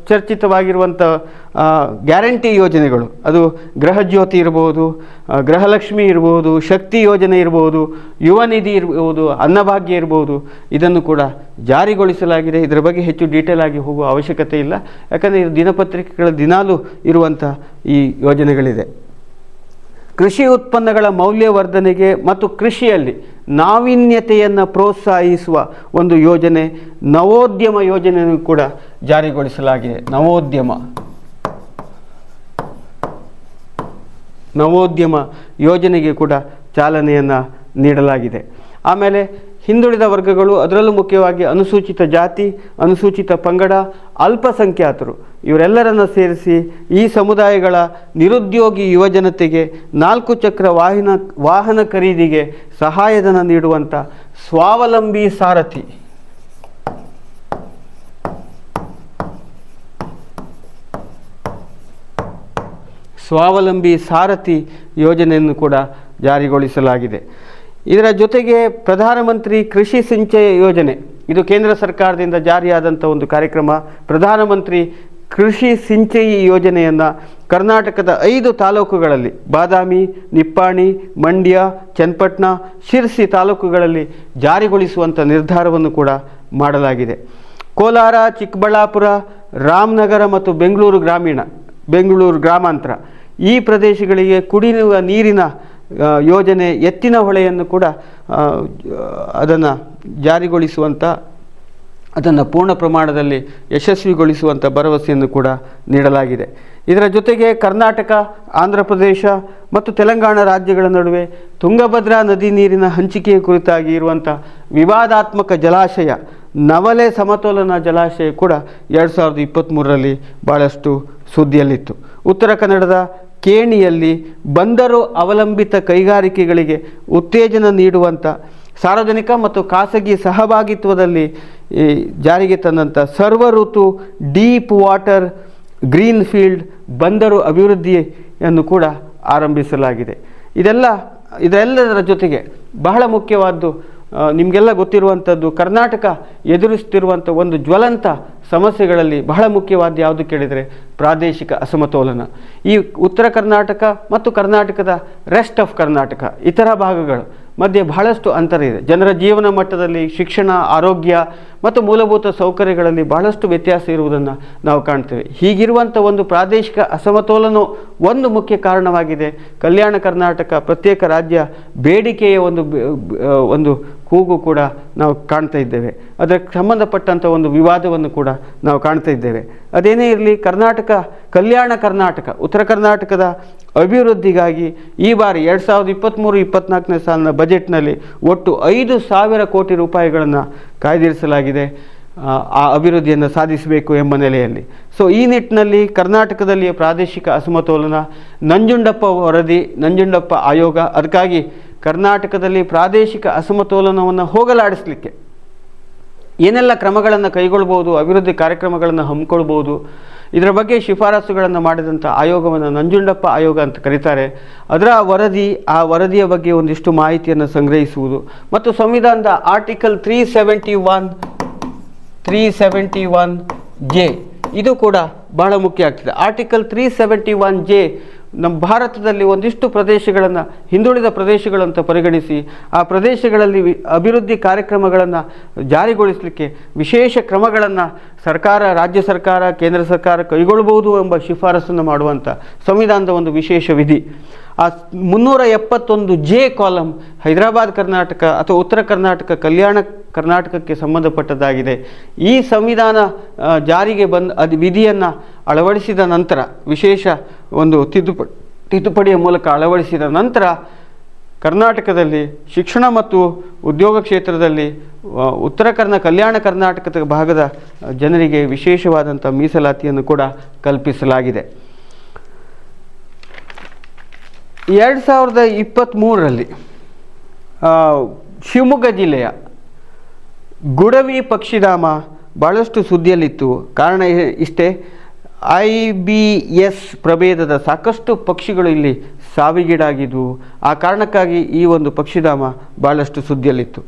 ಚರ್ಚಿತವಾಗಿರುವಂಥ ಗ್ಯಾರಂಟಿ ಯೋಜನೆಗಳು, ಅದು ಗೃಹಜ್ಯೋತಿ ಇರ್ಬೋದು, ಗೃಹಲಕ್ಷ್ಮಿ ಇರ್ಬೋದು, ಶಕ್ತಿ ಯೋಜನೆ ಇರ್ಬೋದು, ಯುವ ನಿಧಿ ಇರ್ಬೋದು, ಅನ್ನಭಾಗ್ಯ ಇರ್ಬೋದು, ಇದನ್ನು ಕೂಡ ಜಾರಿಗೊಳಿಸಲಾಗಿದೆ. ಇದರ ಬಗ್ಗೆ ಹೆಚ್ಚು ಡೀಟೇಲ್ ಆಗಿ ಹೋಗುವ ಅವಶ್ಯಕತೆ ಇಲ್ಲ, ಯಾಕಂದರೆ ಇದು ದಿನಪತ್ರಿಕೆಗಳ ದಿನಾಲೂ ಇರುವಂಥ ಈ ಯೋಜನೆಗಳಿದೆ. ಕೃಷಿ ಉತ್ಪನ್ನಗಳ ಮೌಲ್ಯವರ್ಧನೆಗೆ ಮತ್ತು ಕೃಷಿಯಲ್ಲಿ ನಾವೀನ್ಯತೆಯನ್ನು ಪ್ರೋತ್ಸಾಹಿಸುವ ಒಂದು ಯೋಜನೆ ನವೋದ್ಯಮ ಯೋಜನೆಯನ್ನು ಕೂಡ ಜಾರಿಗೊಳಿಸಲಾಗಿದೆ. ನವೋದ್ಯಮ ಯೋಜನೆಗೆ ಕೂಡ ಚಾಲನೆಯನ್ನು ನೀಡಲಾಗಿದೆ. ಆಮೇಲೆ ಹಿಂದುಳಿದ ವರ್ಗಗಳು, ಅದರಲ್ಲೂ ಮುಖ್ಯವಾಗಿ ಅನುಸೂಚಿತ ಜಾತಿ, ಅನುಸೂಚಿತ ಪಂಗಡ, ಅಲ್ಪಸಂಖ್ಯಾತರು ಇವರೆಲ್ಲರನ್ನು ಸೇರಿಸಿ ಈ ಸಮುದಾಯಗಳ ನಿರುದ್ಯೋಗಿ ಯುವಜನತೆಗೆ 4 ಚಕ್ರ ವಾಹನ ಖರೀದಿಗೆ ಸಹಾಯಧನ ನೀಡುವಂಥ ಸ್ವಾವಲಂಬಿ ಸಾರಥಿ ಯೋಜನೆಯನ್ನು ಕೂಡ ಜಾರಿಗೊಳಿಸಲಾಗಿದೆ. ಇದರ ಜೊತೆಗೆ ಪ್ರಧಾನಮಂತ್ರಿ ಕೃಷಿ ಸಿಂಚಯ ಯೋಜನೆ, ಇದು ಕೇಂದ್ರ ಸರ್ಕಾರದಿಂದ ಜಾರಿಯಾದಂಥ ಒಂದು ಕಾರ್ಯಕ್ರಮ. ಪ್ರಧಾನಮಂತ್ರಿ ಕೃಷಿ ಸಿಂಚಯಿ ಯೋಜನೆಯನ್ನು ಕರ್ನಾಟಕದ 5 ತಾಲೂಕುಗಳಲ್ಲಿ, ಬಾದಾಮಿ, ನಿಪ್ಪಾಣಿ, ಮಂಡ್ಯ, ಚನ್ನಪಟ್ಟಣ, ಶಿರ್ಸಿ ತಾಲೂಕುಗಳಲ್ಲಿ ಜಾರಿಗೊಳಿಸುವಂಥ ನಿರ್ಧಾರವನ್ನು ಕೂಡ ಮಾಡಲಾಗಿದೆ. ಕೋಲಾರ, ಚಿಕ್ಕಬಳ್ಳಾಪುರ, ರಾಮನಗರ ಮತ್ತು ಬೆಂಗಳೂರು ಗ್ರಾಮಾಂತರ ಈ ಪ್ರದೇಶಗಳಿಗೆ ಕುಡಿಯುವ ನೀರಿನ ಯೋಜನೆ ಎತ್ತಿನ ಹೊಳೆಯನ್ನು ಕೂಡ ಅದನ್ನು ಜಾರಿಗೊಳಿಸುವಂಥ, ಅದನ್ನು ಪೂರ್ಣ ಪ್ರಮಾಣದಲ್ಲಿ ಯಶಸ್ವಿಗೊಳಿಸುವಂಥ ಭರವಸೆಯನ್ನು ಕೂಡ ನೀಡಲಾಗಿದೆ. ಇದರ ಜೊತೆಗೆ ಕರ್ನಾಟಕ, ಆಂಧ್ರ ಪ್ರದೇಶ ಮತ್ತು ತೆಲಂಗಾಣ ರಾಜ್ಯಗಳ ನಡುವೆ ತುಂಗಭದ್ರಾ ನದಿ ನೀರಿನ ಹಂಚಿಕೆಯ ಕುರಿತಾಗಿ ಇರುವಂಥ ವಿವಾದಾತ್ಮಕ ಜಲಾಶಯ ನವಲೆ ಸಮತೋಲನ ಜಲಾಶಯ ಕೂಡ 2023ರಲ್ಲಿ ಭಾಳಷ್ಟು ಸುದ್ದಿಯಲ್ಲಿತ್ತು. ಉತ್ತರ ಕನ್ನಡದ ಕೇಣಿಯಲ್ಲಿ ಬಂದರು ಅವಲಂಬಿತ ಕೈಗಾರಿಕೆಗಳಿಗೆ ಉತ್ತೇಜನ ನೀಡುವಂಥ, ಸಾರ್ವಜನಿಕ ಮತ್ತು ಖಾಸಗಿ ಸಹಭಾಗಿತ್ವದಲ್ಲಿ ಜಾರಿಗೆ ತಂದಂಥ ಸರ್ವಋತು ಡೀಪ್ ವಾಟರ್ ಗ್ರೀನ್ ಫೀಲ್ಡ್ ಬಂದರು ಅಭಿವೃದ್ಧಿಯನ್ನು ಕೂಡ ಆರಂಭಿಸಲಾಗಿದೆ. ಇದೆಲ್ಲದರ ಜೊತೆಗೆ ಬಹಳ ಮುಖ್ಯವಾದ್ದು, ನಿಮಗೆಲ್ಲ ಗೊತ್ತಿರುವಂಥದ್ದು, ಕರ್ನಾಟಕ ಎದುರಿಸುತ್ತಿರುವಂಥ ಒಂದು ಜ್ವಲಂತ ಸಮಸ್ಯೆಗಳಲ್ಲಿ ಬಹಳ ಮುಖ್ಯವಾದ ಯಾವುದು ಕೇಳಿದರೆ ಪ್ರಾದೇಶಿಕ ಅಸಮತೋಲನ. ಈ ಉತ್ತರ ಕರ್ನಾಟಕ ಮತ್ತು ಕರ್ನಾಟಕದ ರೆಸ್ಟ್ ಆಫ್ ಕರ್ನಾಟಕ ಇತರ ಭಾಗಗಳು ಮಧ್ಯೆ ಬಹಳಷ್ಟು ಅಂತರ ಇದೆ. ಜನರ ಜೀವನ ಮಟ್ಟದಲ್ಲಿ, ಶಿಕ್ಷಣ, ಆರೋಗ್ಯ ಮತ್ತು ಮೂಲಭೂತ ಸೌಕರ್ಯಗಳಲ್ಲಿ ಬಹಳಷ್ಟು ವ್ಯತ್ಯಾಸ ಇರುವುದನ್ನು ನಾವು ಕಾಣ್ತೇವೆ. ಹೀಗಿರುವಂಥ ಒಂದು ಪ್ರಾದೇಶಿಕ ಅಸಮತೋಲನ ಒಂದು ಮುಖ್ಯ ಕಾರಣವಾಗಿದೆ. ಕಲ್ಯಾಣ ಕರ್ನಾಟಕ ಪ್ರತ್ಯೇಕ ರಾಜ್ಯ ಬೇಡಿಕೆಯ ಒಂದು ಕೂಗು ಕೂಡ ನಾವು ಕಾಣ್ತಾ ಇದ್ದೇವೆ. ಅದಕ್ಕೆ ಸಂಬಂಧಪಟ್ಟಂಥ ಒಂದು ವಿವಾದವನ್ನು ಕೂಡ ನಾವು ಕಾಣ್ತಾ ಇದ್ದೇವೆ. ಅದೇನೇ ಇರಲಿ, ಕಲ್ಯಾಣ ಕರ್ನಾಟಕ, ಉತ್ತರ ಕರ್ನಾಟಕದ ಅಭಿವೃದ್ಧಿಗಾಗಿ ಈ ಬಾರಿ 2023-24ನೇ ಸಾಲಿನ ಬಜೆಟ್ನಲ್ಲಿ ಒಟ್ಟು 5,000 ಕೋಟಿ ರೂಪಾಯಿಗಳನ್ನು ಕಾಯ್ದಿರಿಸಲಾಗಿದೆ ಆ ಅಭಿವೃದ್ಧಿಯನ್ನು ಸಾಧಿಸಬೇಕು ಎಂಬ ನೆಲೆಯಲ್ಲಿ. ಸೊ ಈ ನಿಟ್ಟಿನಲ್ಲಿ ಕರ್ನಾಟಕದಲ್ಲಿ ಪ್ರಾದೇಶಿಕ ಅಸಮತೋಲನ, ನಂಜುಂಡಪ್ಪ ಆಯೋಗ, ಅದಕ್ಕಾಗಿ ಕರ್ನಾಟಕದಲ್ಲಿ ಪ್ರಾದೇಶಿಕ ಅಸಮತೋಲನವನ್ನು ಹೋಗಲಾಡಿಸಲಿಕ್ಕೆ ಏನೆಲ್ಲ ಕ್ರಮಗಳನ್ನು ಕೈಗೊಳ್ಬೋದು, ಅಭಿವೃದ್ಧಿ ಕಾರ್ಯಕ್ರಮಗಳನ್ನು ಹಮ್ಮಿಕೊಳ್ಬೋದು, ಇದರ ಬಗ್ಗೆ ಶಿಫಾರಸುಗಳನ್ನು ಮಾಡಿದಂಥ ಆಯೋಗವನ್ನು ನಂಜುಂಡಪ್ಪ ಆಯೋಗ ಅಂತ ಕರೀತಾರೆ. ಅದರ ಆ ವರದಿಯ ಬಗ್ಗೆ ಒಂದಿಷ್ಟು ಮಾಹಿತಿಯನ್ನು ಸಂಗ್ರಹಿಸುವುದು ಮತ್ತು ಸಂವಿಧಾನದ ಆರ್ಟಿಕಲ್ 371J ಇದು ಕೂಡ ಬಹಳ ಮುಖ್ಯ ಆಗ್ತದೆ. ಆರ್ಟಿಕಲ್ 371J ನಮ್ಮ ಭಾರತದಲ್ಲಿ ಒಂದಿಷ್ಟು ಪ್ರದೇಶಗಳನ್ನು ಹಿಂದುಳಿದ ಪ್ರದೇಶಗಳು ಅಂತ ಪರಿಗಣಿಸಿ ಆ ಪ್ರದೇಶಗಳಲ್ಲಿ ಅಭಿವೃದ್ಧಿ ಕಾರ್ಯಕ್ರಮಗಳನ್ನು ಜಾರಿಗೊಳಿಸಲಿಕ್ಕೆ ವಿಶೇಷ ಕ್ರಮಗಳನ್ನು ರಾಜ್ಯ ಸರ್ಕಾರ, ಕೇಂದ್ರ ಸರ್ಕಾರ ಕೈಗೊಳ್ಳಬಹುದು ಎಂಬ ಶಿಫಾರಸನ್ನು ಮಾಡುವಂಥ ಸಂವಿಧಾನದ ಒಂದು ವಿಶೇಷ ವಿಧಿ. ಆ 371J ಕಾಲಮ್ ಹೈದರಾಬಾದ್ ಕರ್ನಾಟಕ ಅಥವಾ ಉತ್ತರ ಕರ್ನಾಟಕ, ಕಲ್ಯಾಣ ಕರ್ನಾಟಕಕ್ಕೆ ಸಂಬಂಧಪಟ್ಟದ್ದಾಗಿದೆ. ಈ ಸಂವಿಧಾನ ಜಾರಿಗೆ ವಿಧಿಯನ್ನು ಅಳವಡಿಸಿದ ನಂತರ, ವಿಶೇಷ ಒಂದು ತಿದ್ದುಪಡಿಯ ಮೂಲಕ ಅಳವಡಿಸಿದ ನಂತರ ಕರ್ನಾಟಕದಲ್ಲಿ ಶಿಕ್ಷಣ ಮತ್ತು ಉದ್ಯೋಗ ಕ್ಷೇತ್ರದಲ್ಲಿ ಕಲ್ಯಾಣ ಕರ್ನಾಟಕದ ಭಾಗದ ಜನರಿಗೆ ವಿಶೇಷವಾದಂಥ ಮೀಸಲಾತಿಯನ್ನು ಕೂಡ ಕಲ್ಪಿಸಲಾಗಿದೆ. 2023ರಲ್ಲಿ ಶಿವಮೊಗ್ಗ ಜಿಲ್ಲೆಯ ಗುಡವಿ ಪಕ್ಷಿಧಾಮ ಭಾಳಷ್ಟು ಸುದ್ದಿಯಲ್ಲಿತ್ತು. ಕಾರಣ ಇಷ್ಟೇ, IBS ಪ್ರಭೇದದ ಸಾಕಷ್ಟು ಪಕ್ಷಿಗಳು ಇಲ್ಲಿ ಸಾವಿಗೀಡಾಗಿದ್ವು. ಆ ಕಾರಣಕ್ಕಾಗಿ ಈ ಒಂದು ಪಕ್ಷಿಧಾಮ ಭಾಳಷ್ಟು ಸುದ್ದಿಯಲ್ಲಿತ್ತು.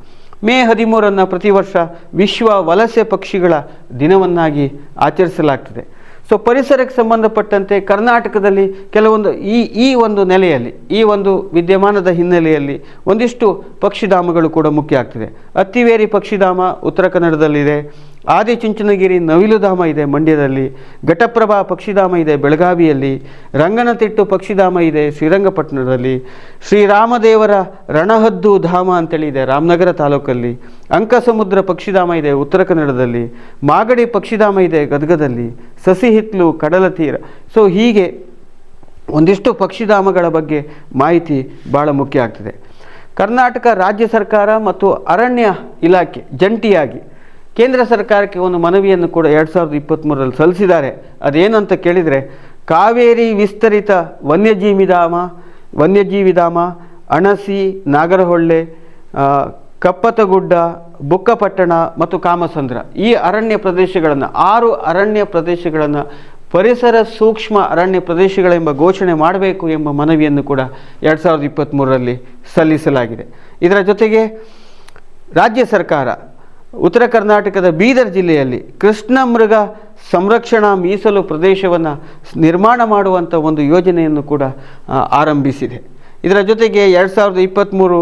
ಮೇ 13 ಪ್ರತಿ ವರ್ಷ ವಿಶ್ವ ವಲಸೆ ಪಕ್ಷಿಗಳ ದಿನವನ್ನಾಗಿ ಆಚರಿಸಲಾಗ್ತದೆ. ಸೊ ಪರಿಸರಕ್ಕೆ ಸಂಬಂಧಪಟ್ಟಂತೆ ಕರ್ನಾಟಕದಲ್ಲಿ ಕೆಲವೊಂದು ಈ ಒಂದು ನೆಲೆಯಲ್ಲಿ, ಈ ಒಂದು ವಿದ್ಯಮಾನದ ಹಿನ್ನೆಲೆಯಲ್ಲಿ ಒಂದಿಷ್ಟು ಪಕ್ಷಿಧಾಮಗಳು ಕೂಡ ಮುಖ್ಯ ಆಗ್ತದೆ. ಅತ್ತಿವೇರಿ ಪಕ್ಷಿಧಾಮ ಉತ್ತರ ಕನ್ನಡದಲ್ಲಿದೆ. ಆದಿಚುಂಚನಗಿರಿ ನವಿಲುಧಾಮ ಇದೆ ಮಂಡ್ಯದಲ್ಲಿ. ಘಟಪ್ರಭಾ ಪಕ್ಷಿಧಾಮ ಇದೆ ಬೆಳಗಾವಿಯಲ್ಲಿ. ರಂಗನತಿಟ್ಟು ಪಕ್ಷಿಧಾಮ ಇದೆ ಶ್ರೀರಂಗಪಟ್ಟಣದಲ್ಲಿ. ಶ್ರೀರಾಮದೇವರ ರಣಹದ್ದು ಧಾಮ ಅಂತೇಳಿ ಇದೆ ರಾಮನಗರ ತಾಲೂಕಲ್ಲಿ. ಅಂಕಸಮುದ್ರ ಪಕ್ಷಿಧಾಮ ಇದೆ ಉತ್ತರ ಕನ್ನಡದಲ್ಲಿ. ಮಾಗಡಿ ಪಕ್ಷಿಧಾಮ ಇದೆ ಗದಗದಲ್ಲಿ. ಸಸಿಹಿತ್ಲು ಕಡಲ ತೀರ. ಸೊ ಹೀಗೆ ಒಂದಿಷ್ಟು ಪಕ್ಷಿಧಾಮಗಳ ಬಗ್ಗೆ ಮಾಹಿತಿ ಭಾಳ ಮುಖ್ಯ ಆಗ್ತದೆ. ಕರ್ನಾಟಕ ರಾಜ್ಯ ಸರ್ಕಾರ ಮತ್ತು ಅರಣ್ಯ ಇಲಾಖೆ ಜಂಟಿಯಾಗಿ ಕೇಂದ್ರ ಸರ್ಕಾರಕ್ಕೆ ಒಂದು ಮನವಿಯನ್ನು ಕೂಡ 2023ರಲ್ಲಿ ಸಲ್ಲಿಸಿದ್ದಾರೆ. ಅದೇನಂತ ಕೇಳಿದರೆ, ಕಾವೇರಿ ವಿಸ್ತರಿತ ವನ್ಯಜೀವಿಧಾಮ, ಅಣಸಿ, ನಾಗರಹೊಳ್ಳೆ, ಕಪ್ಪತಗುಡ್ಡ, ಬುಕ್ಕಪಟ್ಟಣ ಮತ್ತು ಕಾಮಸಂದ್ರ ಈ ಅರಣ್ಯ ಪ್ರದೇಶಗಳನ್ನು 6 ಅರಣ್ಯ ಪ್ರದೇಶಗಳನ್ನು ಪರಿಸರ ಸೂಕ್ಷ್ಮ ಅರಣ್ಯ ಪ್ರದೇಶಗಳೆಂಬ ಘೋಷಣೆ ಮಾಡಬೇಕು ಎಂಬ ಮನವಿಯನ್ನು ಕೂಡ 2023ರಲ್ಲಿ ಸಲ್ಲಿಸಲಾಗಿದೆ. ಇದರ ಜೊತೆಗೆ ರಾಜ್ಯ ಸರ್ಕಾರ ಉತ್ತರ ಕರ್ನಾಟಕದ ಬೀದರ್ ಜಿಲ್ಲೆಯಲ್ಲಿ ಕೃಷ್ಣ ಮೃಗ ಸಂರಕ್ಷಣಾ ಮೀಸಲು ಪ್ರದೇಶವನ್ನು ನಿರ್ಮಾಣ ಮಾಡುವಂಥ ಒಂದು ಯೋಜನೆಯನ್ನು ಕೂಡ ಆರಂಭಿಸಿದೆ. ಇದರ ಜೊತೆಗೆ 2023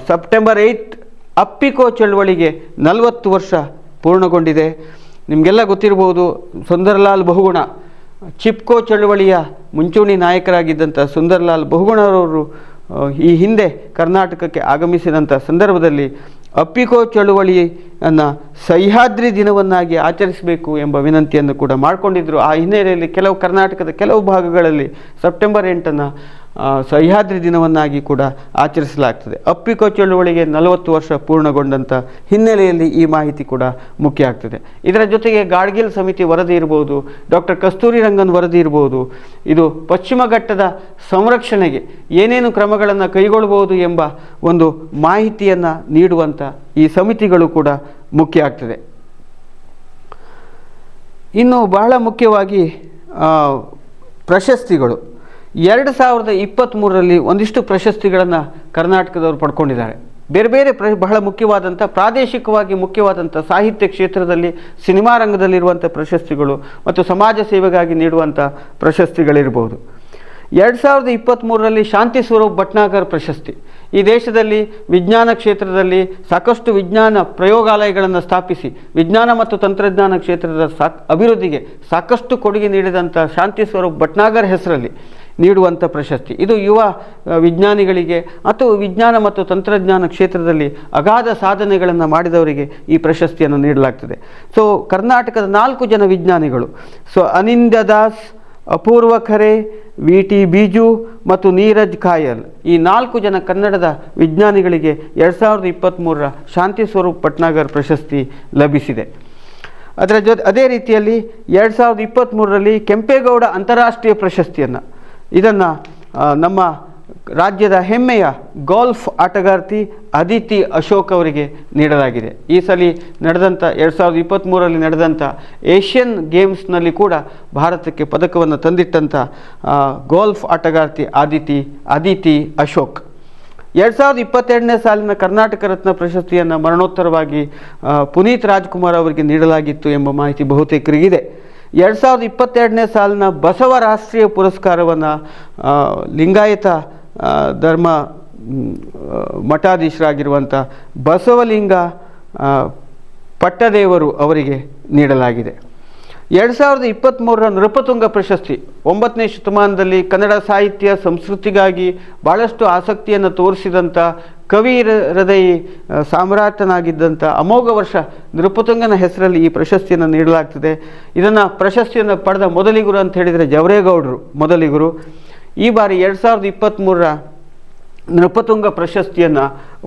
ಸೆಪ್ಟೆಂಬರ್ 8 ಅಪ್ಪಿಕೋ ಚಳವಳಿಗೆ 40 ವರ್ಷ ಪೂರ್ಣಗೊಂಡಿದೆ. ನಿಮಗೆಲ್ಲ ಗೊತ್ತಿರ್ಬೋದು, ಸುಂದರಲಾಲ್ ಬಹುಗುಣ ಚಿಪ್ಕೋ ಚಳವಳಿಯ ಮುಂಚೂಣಿ ನಾಯಕರಾಗಿದ್ದಂಥ ಸುಂದರಲಾಲ್ ಬಹುಗುಣರವರು ಈ ಹಿಂದೆ ಕರ್ನಾಟಕಕ್ಕೆ ಆಗಮಿಸಿದಂಥ ಸಂದರ್ಭದಲ್ಲಿ ಅಪ್ಪಿಕೋ ಚಳುವಳಿಯನ್ನು ಸಹ್ಯಾದ್ರಿ ದಿನವನ್ನಾಗಿ ಆಚರಿಸಬೇಕು ಎಂಬ ವಿನಂತಿಯನ್ನು ಕೂಡ ಮಾಡಿಕೊಂಡಿದ್ದರು. ಆ ಹಿನ್ನೆಲೆಯಲ್ಲಿ ಕರ್ನಾಟಕದ ಕೆಲವು ಭಾಗಗಳಲ್ಲಿ ಸೆಪ್ಟೆಂಬರ್ 8 ಸಹ್ಯಾದ್ರಿ ದಿನವನ್ನಾಗಿ ಕೂಡ ಆಚರಿಸಲಾಗ್ತದೆ. ಅಪ್ಪಿಕೋ ಚಳುವಳಿಗೆ 40 ವರ್ಷ ಪೂರ್ಣಗೊಂಡಂಥ ಹಿನ್ನೆಲೆಯಲ್ಲಿ ಈ ಮಾಹಿತಿ ಕೂಡ ಮುಖ್ಯ ಆಗ್ತದೆ. ಇದರ ಜೊತೆಗೆ ಗಾಡ್ಗಿಲ್ ಸಮಿತಿ ವರದಿ ಇರ್ಬೋದು, ಡಾಕ್ಟರ್ ಕಸ್ತೂರಿ ರಂಗನ್ ವರದಿ ಇರ್ಬೋದು, ಇದು ಪಶ್ಚಿಮ ಘಟ್ಟದ ಸಂರಕ್ಷಣೆಗೆ ಏನೇನು ಕ್ರಮಗಳನ್ನು ಕೈಗೊಳ್ಳಬಹುದು ಎಂಬ ಒಂದು ಮಾಹಿತಿಯನ್ನು ನೀಡುವಂಥ ಈ ಸಮಿತಿಗಳು ಕೂಡ ಮುಖ್ಯ ಆಗ್ತದೆ. ಇನ್ನು ಬಹಳ ಮುಖ್ಯವಾಗಿ ಪ್ರಶಸ್ತಿಗಳು 2023ರಲ್ಲಿ ಒಂದಿಷ್ಟು ಪ್ರಶಸ್ತಿಗಳನ್ನು ಕರ್ನಾಟಕದವರು ಪಡ್ಕೊಂಡಿದ್ದಾರೆ. ಬೇರೆ ಬೇರೆ ಬಹಳ ಮುಖ್ಯವಾದಂಥ ಪ್ರಾದೇಶಿಕವಾಗಿ ಮುಖ್ಯವಾದಂಥ ಸಾಹಿತ್ಯ ಕ್ಷೇತ್ರದಲ್ಲಿ, ಸಿನಿಮಾ ರಂಗದಲ್ಲಿರುವಂಥ ಪ್ರಶಸ್ತಿಗಳು ಮತ್ತು ಸಮಾಜ ಸೇವೆಗಾಗಿ ನೀಡುವಂಥ ಪ್ರಶಸ್ತಿಗಳಿರ್ಬೋದು. 2023ರಲ್ಲಿ ಶಾಂತಿ ಸ್ವರೂಪ್ ಭಟ್ನಾಗರ್ ಪ್ರಶಸ್ತಿ. ಈ ದೇಶದಲ್ಲಿ ವಿಜ್ಞಾನ ಕ್ಷೇತ್ರದಲ್ಲಿ ಸಾಕಷ್ಟು ವಿಜ್ಞಾನ ಪ್ರಯೋಗಾಲಯಗಳನ್ನು ಸ್ಥಾಪಿಸಿ ವಿಜ್ಞಾನ ಮತ್ತು ತಂತ್ರಜ್ಞಾನ ಕ್ಷೇತ್ರದ ಅಭಿವೃದ್ಧಿಗೆ ಸಾಕಷ್ಟು ಕೊಡುಗೆ ನೀಡಿದಂಥ ಶಾಂತಿ ಸ್ವರೂಪ್ ಭಟ್ನಾಗರ್ ಹೆಸರಲ್ಲಿ ನೀಡುವಂಥ ಪ್ರಶಸ್ತಿ. ಇದು ಯುವ ವಿಜ್ಞಾನಿಗಳಿಗೆ ಅಥವಾ ವಿಜ್ಞಾನ ಮತ್ತು ತಂತ್ರಜ್ಞಾನ ಕ್ಷೇತ್ರದಲ್ಲಿ ಅಗಾಧ ಸಾಧನೆಗಳನ್ನು ಮಾಡಿದವರಿಗೆ ಈ ಪ್ರಶಸ್ತಿಯನ್ನು ನೀಡಲಾಗ್ತದೆ. ಸೊ ಕರ್ನಾಟಕದ 4 ಜನ ವಿಜ್ಞಾನಿಗಳು, ಸೊ ಅನಿಂದ್ಯ ದಾಸ್, ಅಪೂರ್ವ ಖರೆ, VT ಬೀಜು ಮತ್ತು ನೀರಜ್ ಖಾಯಲ್, ಈ 4 ಜನ ಕನ್ನಡದ ವಿಜ್ಞಾನಿಗಳಿಗೆ 2023ರ ಶಾಂತಿ ಸ್ವರೂಪ್ ಭಟ್ನಾಗರ್ ಪ್ರಶಸ್ತಿ ಲಭಿಸಿದೆ. ಅದೇ ರೀತಿಯಲ್ಲಿ 2023ರಲ್ಲಿ ಕೆಂಪೇಗೌಡ ಅಂತಾರಾಷ್ಟ್ರೀಯ ಪ್ರಶಸ್ತಿಯನ್ನು ಇದನ್ನು ನಮ್ಮ ರಾಜ್ಯದ ಹೆಮ್ಮೆಯ ಗಾಲ್ಫ್ ಆಟಗಾರ್ತಿ ಅದಿತಿ ಅಶೋಕ್ ಅವರಿಗೆ ನೀಡಲಾಗಿದೆ. ಈ ಸಲ ನಡೆದಂಥ 2023ರಲ್ಲಿ ನಡೆದಂಥ ಏಷ್ಯನ್ ಗೇಮ್ಸ್ನಲ್ಲಿ ಕೂಡ ಭಾರತಕ್ಕೆ ಪದಕವನ್ನು ತಂದಿಟ್ಟಂಥ ಗಾಲ್ಫ್ ಆಟಗಾರ್ತಿ ಅದಿತಿ ಅಶೋಕ್ 2022ನೇ ಸಾಲಿನ ಕರ್ನಾಟಕ ರತ್ನ ಪ್ರಶಸ್ತಿಯನ್ನು ಮರಣೋತ್ತರವಾಗಿ ಪುನೀತ್ ರಾಜ್ಕುಮಾರ್ ಅವರಿಗೆ ನೀಡಲಾಗಿತ್ತು ಎಂಬ ಮಾಹಿತಿ ಬಹುತೇಕರಿಗಿದೆ. 2022ನೇ ಸಾಲಿನ ಬಸವ ರಾಷ್ಟ್ರೀಯ ಪುರಸ್ಕಾರವನ್ನು ಲಿಂಗಾಯತ ಧರ್ಮ ಮಠಾಧೀಶರಾಗಿರುವಂಥ ಬಸವಲಿಂಗ ಪಟ್ಟದೇವರು ಅವರಿಗೆ ನೀಡಲಾಗಿದೆ. 2023ರ ನೃಪತುಂಗ ಪ್ರಶಸ್ತಿ 9ನೇ ಶತಮಾನದಲ್ಲಿ ಕನ್ನಡ ಸಾಹಿತ್ಯ ಸಂಸ್ಕೃತಿಗಾಗಿ ಭಾಳಷ್ಟು ಆಸಕ್ತಿಯನ್ನು ತೋರಿಸಿದಂಥ ಕವಿ ಹೃದಯಿ ಸಾಮ್ರಾಟನಾಗಿದ್ದಂಥ ಅಮೋಘ ವರ್ಷ ನೃಪತುಂಗನ ಹೆಸರಲ್ಲಿ ಈ ಪ್ರಶಸ್ತಿಯನ್ನು ನೀಡಲಾಗ್ತದೆ. ಇದನ್ನು ಪ್ರಶಸ್ತಿಯನ್ನು ಪಡೆದ ಮೊದಲಿಗರು ಅಂತ ಹೇಳಿದರೆ ಜವರೇಗೌಡರು ಮೊದಲಿಗರು. ಈ ಬಾರಿ 2023ರ ನೃಪತುಂಗ ಪ್ರಶಸ್ತಿಯನ್ನು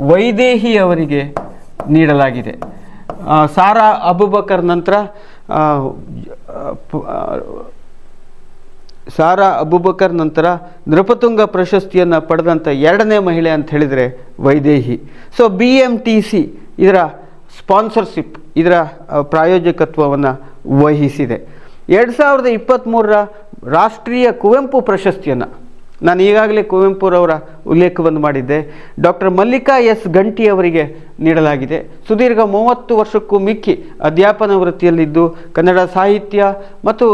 ವೈದೇಹಿ ಅವರಿಗೆ ನೀಡಲಾಗಿದೆ. ಸಾರಾ ಅಬುಬಕರ್ ನಂತರ ನೃಪತುಂಗ ಪ್ರಶಸ್ತಿಯನ್ನು ಪಡೆದಂಥ 2ನೇ ಮಹಿಳೆ ಅಂತ ಹೇಳಿದರೆ ವೈದೇಹಿ. ಸೊ BMTC ಇದರ ಸ್ಪಾನ್ಸರ್ಶಿಪ್, ಇದರ ಪ್ರಾಯೋಜಕತ್ವವನ್ನು ವಹಿಸಿದೆ. 2023ರ ರಾಷ್ಟ್ರೀಯ ಕುವೆಂಪು ಪ್ರಶಸ್ತಿಯನ್ನು ನಾನು ಈಗಾಗಲೇ ಕುವೆಂಪುರವರ ಉಲ್ಲೇಖವನ್ನು ಮಾಡಿದ್ದೆ. ಡಾಕ್ಟರ್ ಮಲ್ಲಿಕಾ ಎಸ್ ಗಂಟಿ ಅವರಿಗೆ ನೀಡಲಾಗಿದೆ. ಸುದೀರ್ಘ 30 ವರ್ಷಕ್ಕೂ ಮಿಕ್ಕಿ ಅಧ್ಯಾಪನ ವೃತ್ತಿಯಲ್ಲಿದ್ದು ಕನ್ನಡ ಸಾಹಿತ್ಯ ಮತ್ತು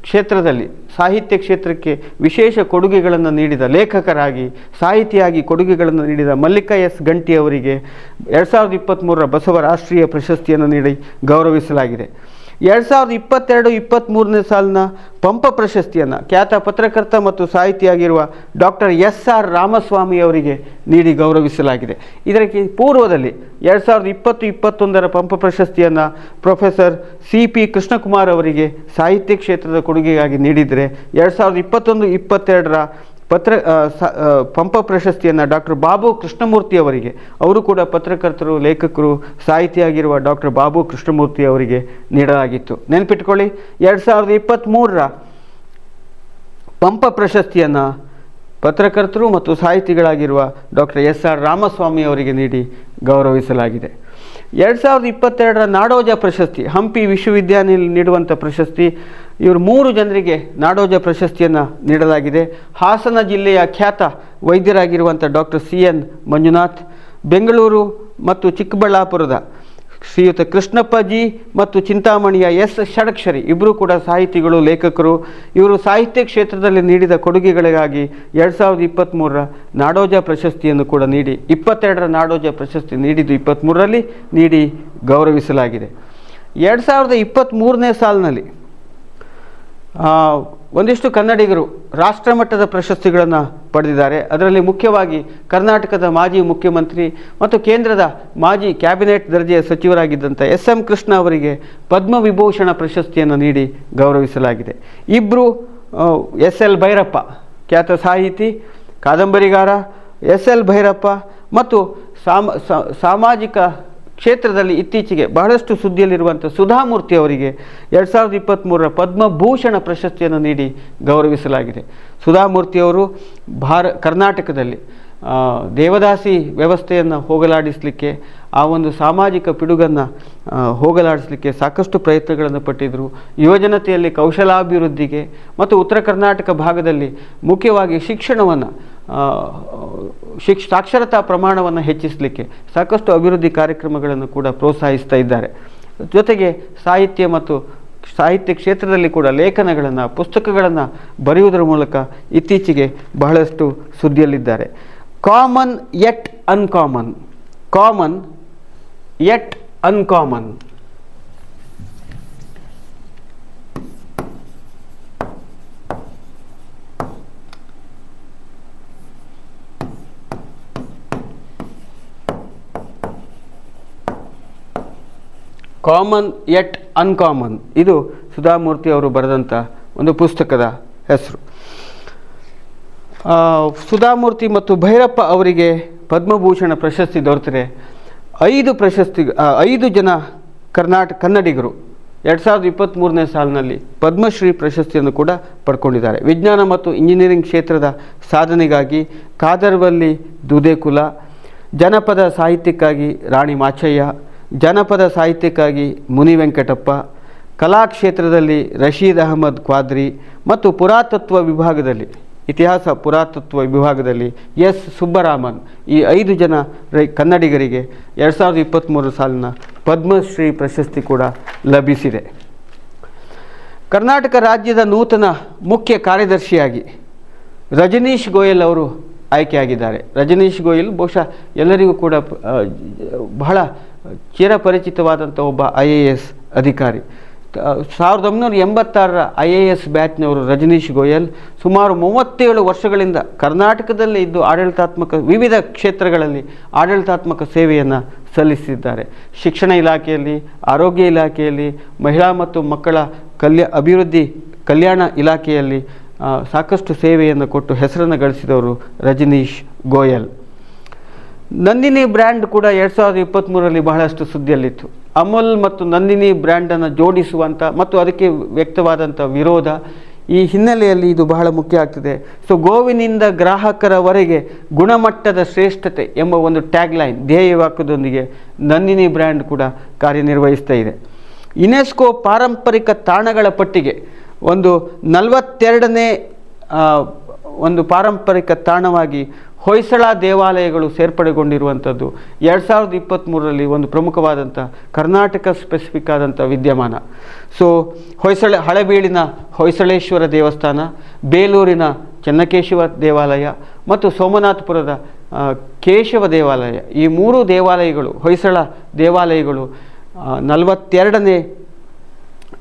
ಕ್ಷೇತ್ರದಲ್ಲಿ ಸಾಹಿತ್ಯ ಕ್ಷೇತ್ರಕ್ಕೆ ವಿಶೇಷ ಕೊಡುಗೆಗಳನ್ನು ನೀಡಿದ ಲೇಖಕರಾಗಿ ಸಾಹಿತಿಯಾಗಿ ಕೊಡುಗೆಗಳನ್ನು ನೀಡಿದ ಮಲ್ಲಿಕಾ ಎಸ್ ಗಂಟಿ ಅವರಿಗೆ 2023ರ ಬಸವ ರಾಷ್ಟ್ರೀಯ ಪ್ರಶಸ್ತಿಯನ್ನು ನೀಡಿ ಗೌರವಿಸಲಾಗಿದೆ. 2022-23ನೇ ಸಾಲಿನ ಪಂಪ ಪ್ರಶಸ್ತಿಯನ್ನು ಖ್ಯಾತ ಪತ್ರಕರ್ತ ಮತ್ತು ಸಾಹಿತಿಯಾಗಿರುವ ಡಾಕ್ಟರ್ SR ರಾಮಸ್ವಾಮಿ ಅವರಿಗೆ ನೀಡಿ ಗೌರವಿಸಲಾಗಿದೆ. ಇದಕ್ಕೆ ಪೂರ್ವದಲ್ಲಿ 2020-21ರ ಪಂಪ ಪ್ರಶಸ್ತಿಯನ್ನು ಪ್ರೊಫೆಸರ್ CP ಕೃಷ್ಣಕುಮಾರ್ ಅವರಿಗೆ ಸಾಹಿತ್ಯ ಕ್ಷೇತ್ರದ ಕೊಡುಗೆಗಾಗಿ ನೀಡಿದರೆ 2021-22ರ ಪಂಪ ಪ್ರಶಸ್ತಿಯನ್ನು ಡಾಕ್ಟರ್ ಬಾಬು ಕೃಷ್ಣಮೂರ್ತಿ ಅವರಿಗೆ, ಅವರು ಕೂಡ ಪತ್ರಕರ್ತರು ಲೇಖಕರು ಸಾಹಿತಿಯಾಗಿರುವ ಡಾಕ್ಟರ್ ಬಾಬು ಕೃಷ್ಣಮೂರ್ತಿ ಅವರಿಗೆ ನೀಡಲಾಗಿತ್ತು. ನೆನಪಿಟ್ಕೊಳ್ಳಿ, 2023ರ ಪಂಪ ಪ್ರಶಸ್ತಿಯನ್ನು ಪತ್ರಕರ್ತರು ಮತ್ತು ಸಾಹಿತಿಗಳಾಗಿರುವ ಡಾಕ್ಟರ್ SR ರಾಮಸ್ವಾಮಿ ಅವರಿಗೆ ನೀಡಿ ಗೌರವಿಸಲಾಗಿದೆ. 2022ರ ನಾಡೋಜ ಪ್ರಶಸ್ತಿ ಹಂಪಿ ವಿಶ್ವವಿದ್ಯಾನಿಲಯ ನೀಡುವಂಥ ಪ್ರಶಸ್ತಿ. ಇವರು 3 ಜನರಿಗೆ ನಾಡೋಜ ಪ್ರಶಸ್ತಿಯನ್ನು ನೀಡಲಾಗಿದೆ. ಹಾಸನ ಜಿಲ್ಲೆಯ ಖ್ಯಾತ ವೈದ್ಯರಾಗಿರುವಂಥ ಡಾಕ್ಟರ್ CN ಮಂಜುನಾಥ್, ಬೆಂಗಳೂರು ಮತ್ತು ಚಿಕ್ಕಬಳ್ಳಾಪುರದ ಶ್ರೀಯುತ ಕೃಷ್ಣಪ್ಪ ಜಿ ಮತ್ತು ಚಿಂತಾಮಣಿಯ S ಷಡಕ್ಷರಿ ಇಬ್ಬರೂ ಕೂಡ ಸಾಹಿತಿಗಳು, ಲೇಖಕರು. ಇವರು ಸಾಹಿತ್ಯ ಕ್ಷೇತ್ರದಲ್ಲಿ ನೀಡಿದ ಕೊಡುಗೆಗಳಿಗಾಗಿ 2023ರ ನಾಡೋಜ ಪ್ರಶಸ್ತಿಯನ್ನು ಕೂಡ ನೀಡಿ 22ರ ನಾಡೋಜ ಪ್ರಶಸ್ತಿ ನೀಡಿದ್ದು 23ರಲ್ಲಿ ನೀಡಿ ಗೌರವಿಸಲಾಗಿದೆ. 2023ನೇ ಸಾಲಿನಲ್ಲಿ ಒಂದಿಷ್ಟು ಕನ್ನಡಿಗರು ರಾಷ್ಟ್ರಮಟ್ಟದ ಪ್ರಶಸ್ತಿಗಳನ್ನು ಪಡೆದಿದ್ದಾರೆ. ಅದರಲ್ಲಿ ಮುಖ್ಯವಾಗಿ ಕರ್ನಾಟಕದ ಮಾಜಿ ಮುಖ್ಯಮಂತ್ರಿ ಮತ್ತು ಕೇಂದ್ರದ ಮಾಜಿ ಕ್ಯಾಬಿನೆಟ್ ದರ್ಜೆಯ ಸಚಿವರಾಗಿದ್ದಂಥ SM ಕೃಷ್ಣ ಅವರಿಗೆ ಪದ್ಮವಿಭೂಷಣ ಪ್ರಶಸ್ತಿಯನ್ನು ನೀಡಿ ಗೌರವಿಸಲಾಗಿದೆ. ಇಬ್ಬರು SL ಭೈರಪ್ಪ, ಖ್ಯಾತ ಸಾಹಿತಿ, ಕಾದಂಬರಿಗಾರ SL ಭೈರಪ್ಪ ಮತ್ತು ಸಾಮಾಜಿಕ ಕ್ಷೇತ್ರದಲ್ಲಿ ಇತ್ತೀಚೆಗೆ ಬಹಳಷ್ಟು ಸುದ್ದಿಯಲ್ಲಿರುವಂಥ ಸುಧಾಮೂರ್ತಿ ಅವರಿಗೆ 2023ರ ಪದ್ಮಭೂಷಣ ಪ್ರಶಸ್ತಿಯನ್ನು ನೀಡಿ ಗೌರವಿಸಲಾಗಿದೆ. ಸುಧಾಮೂರ್ತಿಯವರು ಕರ್ನಾಟಕದಲ್ಲಿ ದೇವದಾಸಿ ವ್ಯವಸ್ಥೆಯನ್ನು ಹೋಗಲಾಡಿಸಲಿಕ್ಕೆ, ಆ ಒಂದು ಸಾಮಾಜಿಕ ಪಿಡುಗನ್ನು ಹೋಗಲಾಡಿಸಲಿಕ್ಕೆ ಸಾಕಷ್ಟು ಪ್ರಯತ್ನಗಳನ್ನು ಪಟ್ಟಿದ್ದರು. ಯುವಜನತೆಯಲ್ಲಿ ಕೌಶಲಾಭಿವೃದ್ಧಿಗೆ ಮತ್ತು ಉತ್ತರ ಕರ್ನಾಟಕ ಭಾಗದಲ್ಲಿ ಮುಖ್ಯವಾಗಿ ಶಿಕ್ಷಣವನ್ನು ಸಾಕ್ಷರತಾ ಪ್ರಮಾಣವನ್ನು ಹೆಚ್ಚಿಸಲಿಕ್ಕೆ ಸಾಕಷ್ಟು ಅಭಿವೃದ್ಧಿ ಕಾರ್ಯಕ್ರಮಗಳನ್ನು ಕೂಡ ಪ್ರೋತ್ಸಾಹಿಸ್ತಾ ಇದ್ದಾರೆ. ಜೊತೆಗೆ ಸಾಹಿತ್ಯ ಮತ್ತು ಸಾಹಿತ್ಯ ಕ್ಷೇತ್ರದಲ್ಲಿ ಕೂಡ ಲೇಖನಗಳನ್ನು, ಪುಸ್ತಕಗಳನ್ನು ಬರೆಯುವುದರ ಮೂಲಕ ಇತ್ತೀಚೆಗೆ ಬಹಳಷ್ಟು ಸುದ್ದಿಯಲ್ಲಿದ್ದಾರೆ. Common yet uncommon, common yet uncommon. Common yet uncommon, ಇದು ಸುಧಾಮೂರ್ತಿ ಅವರು ಬರೆದಂಥ ಒಂದು ಪುಸ್ತಕದ ಹೆಸರು. ಸುಧಾಮೂರ್ತಿ ಮತ್ತು ಭೈರಪ್ಪ ಅವರಿಗೆ ಪದ್ಮಭೂಷಣ ಪ್ರಶಸ್ತಿ ದೊರೆತರೆ 5 ಜನ ಕನ್ನಡಿಗರು 2023ನೇ ಸಾಲಿನಲ್ಲಿ ಪದ್ಮಶ್ರೀ ಪ್ರಶಸ್ತಿಯನ್ನು ಕೂಡ ಪಡ್ಕೊಂಡಿದ್ದಾರೆ. ವಿಜ್ಞಾನ ಮತ್ತು ಇಂಜಿನಿಯರಿಂಗ್ ಕ್ಷೇತ್ರದ ಸಾಧನೆಗಾಗಿ ಕಾದರ್ವಲ್ಲಿ ದುದೇಕುಲ, ಜನಪದ ಸಾಹಿತ್ಯಕ್ಕಾಗಿ ರಾಣಿ ಮಾಚಯ್ಯ, ಜನಪದ ಸಾಹಿತ್ಯಕ್ಕಾಗಿ ಮುನಿ ವೆಂಕಟಪ್ಪ, ಕಲಾಕ್ಷೇತ್ರದಲ್ಲಿ ರಶೀದ್ ಅಹಮದ್ ಕ್ವಾದ್ರಿ ಮತ್ತು ಪುರಾತತ್ವ ವಿಭಾಗದಲ್ಲಿ ಇತಿಹಾಸ ಪುರಾತತ್ವ ವಿಭಾಗದಲ್ಲಿ S ಸುಬ್ಬರಾಮನ್, ಈ 5 ಜನ ಕನ್ನಡಿಗರಿಗೆ 2023 ಸಾಲಿನ ಪದ್ಮಶ್ರೀ ಪ್ರಶಸ್ತಿ ಕೂಡ ಲಭಿಸಿದೆ. ಕರ್ನಾಟಕ ರಾಜ್ಯದ ನೂತನ ಮುಖ್ಯ ಕಾರ್ಯದರ್ಶಿಯಾಗಿ ರಜನೀಶ್ ಗೋಯಲ್ ಅವರು ಆಯ್ಕೆಯಾಗಿದ್ದಾರೆ. ರಜನೀಶ್ ಗೋಯಲ್ ಬಹುಶಃ ಎಲ್ಲರಿಗೂ ಕೂಡ ಬಹಳ ಚಿರಪರಿಚಿತವಾದಂಥ ಒಬ್ಬ IAS ಅಧಿಕಾರಿ. 1986ರ IAS ಬ್ಯಾಚ್ನವರು ರಜನೀಶ್ ಗೋಯಲ್ ಸುಮಾರು 37 ವರ್ಷಗಳಿಂದ ಕರ್ನಾಟಕದಲ್ಲೇ ಇದ್ದು ವಿವಿಧ ಕ್ಷೇತ್ರಗಳಲ್ಲಿ ಆಡಳಿತಾತ್ಮಕ ಸೇವೆಯನ್ನು ಸಲ್ಲಿಸಿದ್ದಾರೆ. ಶಿಕ್ಷಣ ಇಲಾಖೆಯಲ್ಲಿ, ಆರೋಗ್ಯ ಇಲಾಖೆಯಲ್ಲಿ, ಮಹಿಳಾ ಮತ್ತು ಮಕ್ಕಳ ಕಲ್ಯಾಣ ಇಲಾಖೆಯಲ್ಲಿ ಸಾಕಷ್ಟು ಸೇವೆಯನ್ನು ಕೊಟ್ಟು ಹೆಸರನ್ನು ಗಳಿಸಿದವರು ರಜನೀಶ್ ಗೋಯಲ್. ನಂದಿನಿ ಬ್ರ್ಯಾಂಡ್ ಕೂಡ 2023ರಲ್ಲಿ ಬಹಳಷ್ಟು ಸುದ್ದಿಯಲ್ಲಿತ್ತು. ಅಮುಲ್ ಮತ್ತು ನಂದಿನಿ ಬ್ರ್ಯಾಂಡನ್ನು ಜೋಡಿಸುವಂಥ ಮತ್ತು ಅದಕ್ಕೆ ವ್ಯಕ್ತವಾದಂಥ ವಿರೋಧ, ಈ ಹಿನ್ನೆಲೆಯಲ್ಲಿ ಇದು ಬಹಳ ಮುಖ್ಯ ಆಗ್ತದೆ. ಸೊ ಗೋವಿನಿಂದ ಗ್ರಾಹಕರವರೆಗೆ ಗುಣಮಟ್ಟದ ಶ್ರೇಷ್ಠತೆ ಎಂಬ ಒಂದು ಟ್ಯಾಗ್ಲೈನ್ ಧ್ಯೇಯವಾಕ್ಯದೊಂದಿಗೆ ನಂದಿನಿ ಬ್ರ್ಯಾಂಡ್ ಕೂಡ ಕಾರ್ಯನಿರ್ವಹಿಸ್ತಾ ಇದೆ. ಯುನೆಸ್ಕೋ ಪಾರಂಪರಿಕ ತಾಣಗಳ ಪಟ್ಟಿಗೆ ಒಂದು 42ನೇ ಒಂದು ಪಾರಂಪರಿಕ ತಾಣವಾಗಿ ಹೊಯ್ಸಳ ದೇವಾಲಯಗಳು ಸೇರ್ಪಡೆಗೊಂಡಿರುವಂಥದ್ದು 2023ರಲ್ಲಿ ಒಂದು ಪ್ರಮುಖವಾದಂಥ ಕರ್ನಾಟಕ ಸ್ಪೆಸಿಫಿಕ್ ಆದಂಥ ವಿದ್ಯಮಾನ. ಸೊ ಹಳೆಬೀಳಿನ ಹೊಯ್ಸಳೇಶ್ವರ ದೇವಸ್ಥಾನ, ಬೇಲೂರಿನ ಚೆನ್ನಕೇಶವ ದೇವಾಲಯ ಮತ್ತು ಸೋಮನಾಥಪುರದ ಕೇಶವ ದೇವಾಲಯ, ಈ 3 ದೇವಾಲಯಗಳು ಹೊಯ್ಸಳ ದೇವಾಲಯಗಳು 42ನೇ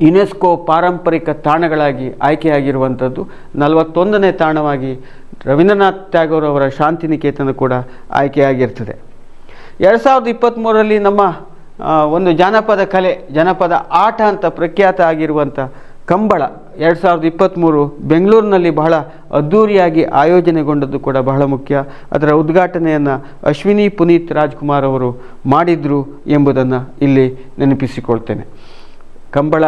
ಯುನೆಸ್ಕೋ ಪಾರಂಪರಿಕ ತಾಣಗಳಾಗಿ ಆಯ್ಕೆಯಾಗಿರುವಂಥದ್ದು. 41ನೇ ತಾಣವಾಗಿ ರವೀಂದ್ರನಾಥ್ ಟ್ಯಾಗೋರ್ ಅವರ ಶಾಂತಿನಿಕೇತನ ಕೂಡ ಆಯ್ಕೆಯಾಗಿರ್ತದೆ. 2023ರಲ್ಲಿ ನಮ್ಮ ಒಂದು ಜಾನಪದ ಕಲೆ, ಜನಪದ ಆಟ ಅಂತ ಪ್ರಖ್ಯಾತ ಆಗಿರುವಂಥ ಕಂಬಳ 2023 ಬೆಂಗಳೂರಿನಲ್ಲಿ ಬಹಳ ಅದ್ಧೂರಿಯಾಗಿ ಆಯೋಜನೆಗೊಂಡದ್ದು ಕೂಡ ಬಹಳ ಮುಖ್ಯ. ಅದರ ಉದ್ಘಾಟನೆಯನ್ನು ಅಶ್ವಿನಿ ಪುನೀತ್ ರಾಜ್ಕುಮಾರ್ ಅವರು ಮಾಡಿದರು ಎಂಬುದನ್ನು ಇಲ್ಲಿ ನೆನಪಿಸಿಕೊಳ್ತೇನೆ. ಕಂಬಳ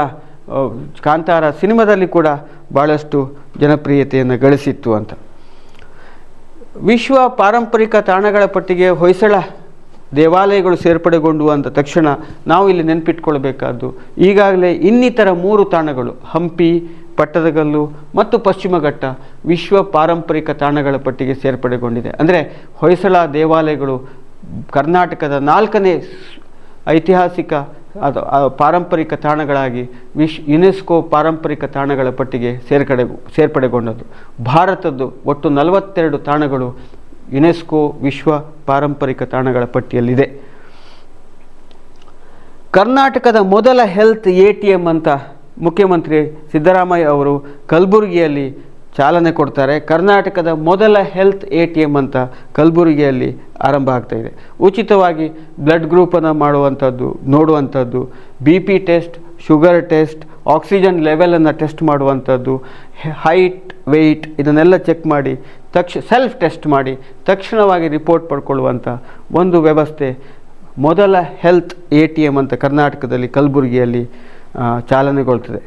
ಕಾಂತಾರ ಸಿನಿಮಾದಲ್ಲಿ ಕೂಡ ಭಾಳಷ್ಟು ಜನಪ್ರಿಯತೆಯನ್ನು ಗಳಿಸಿತ್ತು ಅಂತ. ವಿಶ್ವ ಪಾರಂಪರಿಕ ತಾಣಗಳ ಪಟ್ಟಿಗೆ ಹೊಯ್ಸಳ ದೇವಾಲಯಗಳು ಸೇರ್ಪಡೆಗೊಂಡು ಅಂದ ತಕ್ಷಣ ನಾವು ಇಲ್ಲಿ ನೆನಪಿಟ್ಕೊಳ್ಬೇಕಾದ್ದು ಈಗಾಗಲೇ ಇನ್ನಿತರ 3 ತಾಣಗಳು ಹಂಪಿ, ಪಟ್ಟದಕಲ್ಲು ಮತ್ತು ಪಶ್ಚಿಮಘಟ್ಟ ವಿಶ್ವ ಪಾರಂಪರಿಕ ತಾಣಗಳ ಪಟ್ಟಿಗೆ ಸೇರ್ಪಡೆಗೊಂಡಿದೆ. ಅಂದರೆ ಹೊಯ್ಸಳ ದೇವಾಲಯಗಳು ಕರ್ನಾಟಕದ 4ನೇ ಐತಿಹಾಸಿಕ ಪಾರಂಪರಿಕ ತಾಣಗಳಾಗಿ ಯುನೆಸ್ಕೋ ಪಾರಂಪರಿಕ ತಾಣಗಳ ಪಟ್ಟಿಗೆ ಸೇರ್ಪಡೆಗೊಂಡದ್ದು. ಭಾರತದ್ದು ಒಟ್ಟು 42 ತಾಣಗಳು ಯುನೆಸ್ಕೋ ವಿಶ್ವ ಪಾರಂಪರಿಕ ತಾಣಗಳ ಪಟ್ಟಿಯಲ್ಲಿದೆ. ಕರ್ನಾಟಕದ ಮೊದಲ ಹೆಲ್ತ್ ATM ಅಂತ ಮುಖ್ಯಮಂತ್ರಿ ಸಿದ್ದರಾಮಯ್ಯ ಅವರು ಕಲಬುರಗಿಯಲ್ಲಿ ಚಾಲನೆ ಕೊಡ್ತಾರೆ. ಕರ್ನಾಟಕದ ಮೊದಲ ಹೆಲ್ತ್ ATM ಅಂತ ಕಲಬುರಗಿಯಲ್ಲಿ ಆರಂಭ ಆಗ್ತಾ ಇದೆ. ಉಚಿತವಾಗಿ ಬ್ಲಡ್ ಗ್ರೂಪನ್ನು ಮಾಡುವಂಥದ್ದು, ನೋಡುವಂಥದ್ದು, BP test, sugar test, oxygen ಲೆವೆಲನ್ನು ಟೆಸ್ಟ್ ಮಾಡುವಂಥದ್ದು, ಹೈಟ್, ವೆಯ್ಟ್ ಇದನ್ನೆಲ್ಲ ಚೆಕ್ ಮಾಡಿ ಸೆಲ್ಫ್ ಟೆಸ್ಟ್ ಮಾಡಿ ತಕ್ಷಣವಾಗಿ ರಿಪೋರ್ಟ್ ಪಡ್ಕೊಳ್ಳುವಂಥ ಒಂದು ವ್ಯವಸ್ಥೆ ಮೊದಲ ಹೆಲ್ತ್ ATM ಅಂತ ಕರ್ನಾಟಕದಲ್ಲಿ ಕಲಬುರಗಿಯಲ್ಲಿ ಚಾಲನೆಗೊಳ್ತದೆ.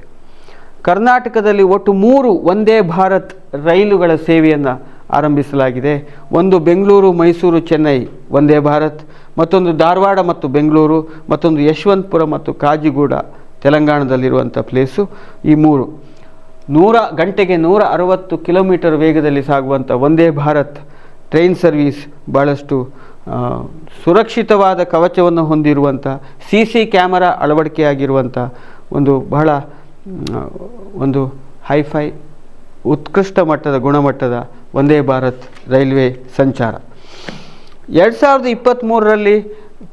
ಕರ್ನಾಟಕದಲ್ಲಿ ಒಟ್ಟು 3 ವಂದೇ ಭಾರತ್ ರೈಲುಗಳ ಸೇವೆಯನ್ನು ಆರಂಭಿಸಲಾಗಿದೆ. ಒಂದು ಬೆಂಗಳೂರು, ಮೈಸೂರು, ಚೆನ್ನೈ ವಂದೇ ಭಾರತ್, ಮತ್ತೊಂದು ಧಾರವಾಡ ಮತ್ತು ಬೆಂಗಳೂರು, ಮತ್ತೊಂದು ಯಶವಂತಪುರ ಮತ್ತು ಕಾಜಿಗೂಡ ತೆಲಂಗಾಣದಲ್ಲಿರುವಂಥ ಪ್ಲೇಸು. ಈ 3 ಗಂಟೆಗೆ 160 ಕಿಲೋಮೀಟರ್ ವೇಗದಲ್ಲಿ ಸಾಗುವಂಥ ವಂದೇ ಭಾರತ್ ಟ್ರೈನ್ ಸರ್ವೀಸ್ ಭಾಳಷ್ಟು ಸುರಕ್ಷಿತವಾದ ಕವಚವನ್ನು ಹೊಂದಿರುವಂಥ CC ಕ್ಯಾಮರಾ ಅಳವಡಿಕೆಯಾಗಿರುವಂಥ ಬಹಳ ಹೈಫೈ ಉತ್ಕೃಷ್ಟ ಮಟ್ಟದ ಗುಣಮಟ್ಟದ ವಂದೇ ಭಾರತ್ ರೈಲ್ವೆ ಸಂಚಾರ. 2023ರಲ್ಲಿ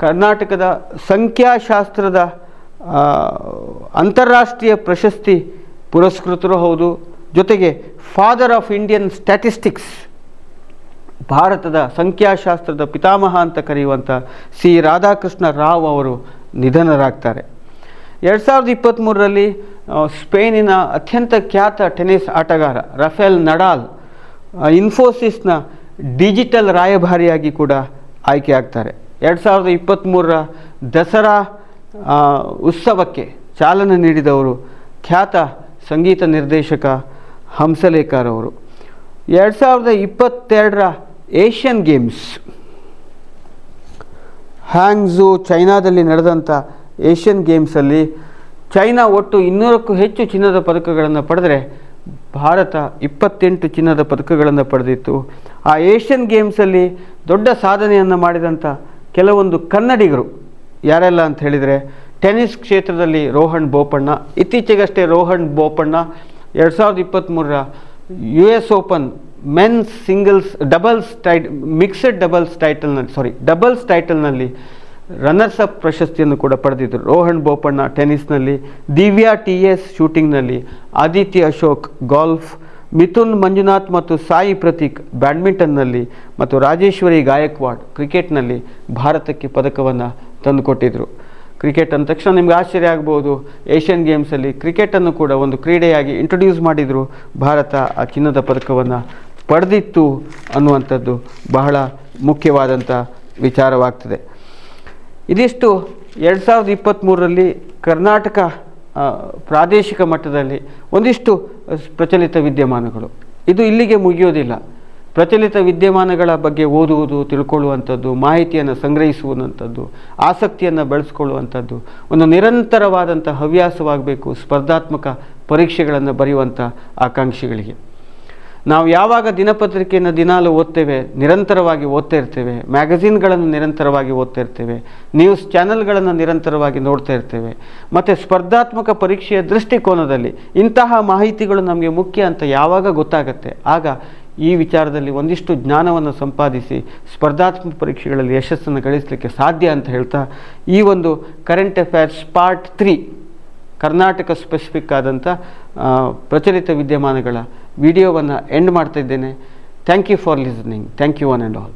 ಕರ್ನಾಟಕದ ಸಂಖ್ಯಾಶಾಸ್ತ್ರದ ಅಂತಾರಾಷ್ಟ್ರೀಯ ಪ್ರಶಸ್ತಿ ಪುರಸ್ಕೃತರು ಹೌದು. ಜೊತೆಗೆ ಫಾದರ್ ಆಫ್ ಇಂಡಿಯನ್ ಸ್ಟ್ಯಾಟಿಸ್ಟಿಕ್ಸ್, ಭಾರತದ ಸಂಖ್ಯಾಶಾಸ್ತ್ರದ ಪಿತಾಮಹ ಅಂತ ಕರೆಯುವಂಥ ಸಿ ರಾಧಾಕೃಷ್ಣ ರಾವ್ ಅವರು ನಿಧನರಾಗ್ತಾರೆ. 2023ರಲ್ಲಿ ಸ್ಪೇನಿನ ಅತ್ಯಂತ ಖ್ಯಾತ ಟೆನ್ನಿಸ್ ಆಟಗಾರ ರಫೇಲ್ ನಡಾಲ್ ಇನ್ಫೋಸಿಸ್ನ ಡಿಜಿಟಲ್ ರಾಯಭಾರಿಯಾಗಿ ಕೂಡ ಆಯ್ಕೆ ಆಗ್ತಾರೆ. 2023ರ ದಸರಾ ಉತ್ಸವಕ್ಕೆ ಚಾಲನೆ ನೀಡಿದವರು ಖ್ಯಾತ ಸಂಗೀತ ನಿರ್ದೇಶಕ ಹಂಸಲೇಖರ್ ಅವರು. 2022ರ ಏಷ್ಯನ್ ಗೇಮ್ಸ್ ಹ್ಯಾಂಗ್ಝೂ ಚೈನಾದಲ್ಲಿ ನಡೆದಂಥ ಏಷ್ಯನ್ ಗೇಮ್ಸಲ್ಲಿ ಚೈನಾ ಒಟ್ಟು 200ಕ್ಕೂ ಹೆಚ್ಚು ಚಿನ್ನದ ಪದಕಗಳನ್ನು ಪಡೆದರೆ ಭಾರತ 28 ಚಿನ್ನದ ಪದಕಗಳನ್ನು ಪಡೆದಿತ್ತು. ಆ ಏಷ್ಯನ್ ಗೇಮ್ಸಲ್ಲಿ ದೊಡ್ಡ ಸಾಧನೆಯನ್ನು ಮಾಡಿದಂಥ ಕೆಲವೊಂದು ಕನ್ನಡಿಗರು ಯಾರೆಲ್ಲ ಅಂತ ಹೇಳಿದರೆ, ಟೆನ್ನಿಸ್ ಕ್ಷೇತ್ರದಲ್ಲಿ ರೋಹನ್ ಬೋಪಣ್ಣ, ಇತ್ತೀಚೆಗಷ್ಟೇ ರೋಹನ್ ಬೋಪಣ್ಣ 2023ರ US open men's singles mixed doubles ಟೈಟಲ್ನಲ್ಲಿ ರನ್ನರ್ಸ್ ಅಪ್ ಪ್ರಶಸ್ತಿಯನ್ನು ಕೂಡ ಪಡೆದಿದ್ದರು. ರೋಹನ್ ಬೋಪಣ್ಣ ಟೆನ್ನಿಸ್ನಲ್ಲಿ, ದಿವ್ಯಾ TS ಶೂಟಿಂಗ್ನಲ್ಲಿ, ಆದಿತ್ಯ ಅಶೋಕ್ ಗಾಲ್ಫ್, ಮಿಥುನ್ ಮಂಜುನಾಥ್ ಮತ್ತು ಸಾಯಿ ಪ್ರತೀಕ್ ಬ್ಯಾಡ್ಮಿಂಟನ್ನಲ್ಲಿ ಮತ್ತು ರಾಜೇಶ್ವರಿ ಗಾಯಕ್ವಾಡ್ ಕ್ರಿಕೆಟ್ನಲ್ಲಿ ಭಾರತಕ್ಕೆ ಪದಕವನ್ನು ತಂದುಕೊಟ್ಟಿದ್ದರು. ಕ್ರಿಕೆಟ್ ಅಂದ ತಕ್ಷಣ ನಿಮ್ಗೆ ಆಶ್ಚರ್ಯ ಆಗ್ಬೋದು, ಏಷ್ಯನ್ ಗೇಮ್ಸಲ್ಲಿ ಕ್ರಿಕೆಟನ್ನು ಕೂಡ ಒಂದು ಕ್ರೀಡೆಯಾಗಿ ಇಂಟ್ರೊಡ್ಯೂಸ್ ಮಾಡಿದರು. ಭಾರತ ಆ ಚಿನ್ನದ ಪದಕವನ್ನು ಪಡೆದಿತ್ತು ಅನ್ನುವಂಥದ್ದು ಬಹಳ ಮುಖ್ಯವಾದಂಥ ವಿಚಾರವಾಗ್ತದೆ. ಇದಿಷ್ಟು 2023ರಲ್ಲಿ ಕರ್ನಾಟಕ ಪ್ರಾದೇಶಿಕ ಮಟ್ಟದಲ್ಲಿ ಒಂದಿಷ್ಟು ಪ್ರಚಲಿತ ವಿದ್ಯಮಾನಗಳು. ಇದು ಇಲ್ಲಿಗೆ ಮುಗಿಯೋದಿಲ್ಲ. ಪ್ರಚಲಿತ ವಿದ್ಯಮಾನಗಳ ಬಗ್ಗೆ ಓದುವುದು, ತಿಳ್ಕೊಳ್ಳುವಂಥದ್ದು, ಮಾಹಿತಿಯನ್ನು ಸಂಗ್ರಹಿಸುವಂಥದ್ದು, ಆಸಕ್ತಿಯನ್ನು ಬೆಳೆಸ್ಕೊಳ್ಳುವಂಥದ್ದು ಒಂದು ನಿರಂತರವಾದಂಥ ಹವ್ಯಾಸವಾಗಬೇಕು ಸ್ಪರ್ಧಾತ್ಮಕ ಪರೀಕ್ಷೆಗಳನ್ನು ಬರೆಯುವಂಥ ಆಕಾಂಕ್ಷಿಗಳಿಗೆ. ನಾವು ಯಾವಾಗ ದಿನಪತ್ರಿಕೆಯನ್ನು ದಿನಾಲು ಓದ್ತೇವೆ, ನಿರಂತರವಾಗಿ ಓದ್ತಾ ಇರ್ತೇವೆ, ಮ್ಯಾಗಝೀನ್ಗಳನ್ನು ನಿರಂತರವಾಗಿ ಓದ್ತಾ ಇರ್ತೇವೆ, ನ್ಯೂಸ್ ಚಾನೆಲ್ಗಳನ್ನು ನಿರಂತರವಾಗಿ ನೋಡ್ತಾ ಇರ್ತೇವೆ, ಮತ್ತು ಸ್ಪರ್ಧಾತ್ಮಕ ಪರೀಕ್ಷೆಯ ದೃಷ್ಟಿಕೋನದಲ್ಲಿ ಇಂತಹ ಮಾಹಿತಿಗಳು ನಮಗೆ ಮುಖ್ಯ ಅಂತ ಯಾವಾಗ ಗೊತ್ತಾಗತ್ತೆ, ಆಗ ಈ ವಿಚಾರದಲ್ಲಿ ಒಂದಿಷ್ಟು ಜ್ಞಾನವನ್ನು ಸಂಪಾದಿಸಿ ಸ್ಪರ್ಧಾತ್ಮಕ ಪರೀಕ್ಷೆಗಳಲ್ಲಿ ಯಶಸ್ಸನ್ನು ಗಳಿಸಲಿಕ್ಕೆ ಸಾಧ್ಯ ಅಂತ ಹೇಳ್ತಾ ಈ ಒಂದು current affairs part 3 Karnataka specific ಆದಂಥ ಪ್ರಚಲಿತ ವಿದ್ಯಮಾನಗಳ ವಿಡಿಯೋವನ್ನು ಎಂಡ್ ಮಾಡ್ತಾ ಇದ್ದೇನೆ. Thank you for listening. Thank you one and all.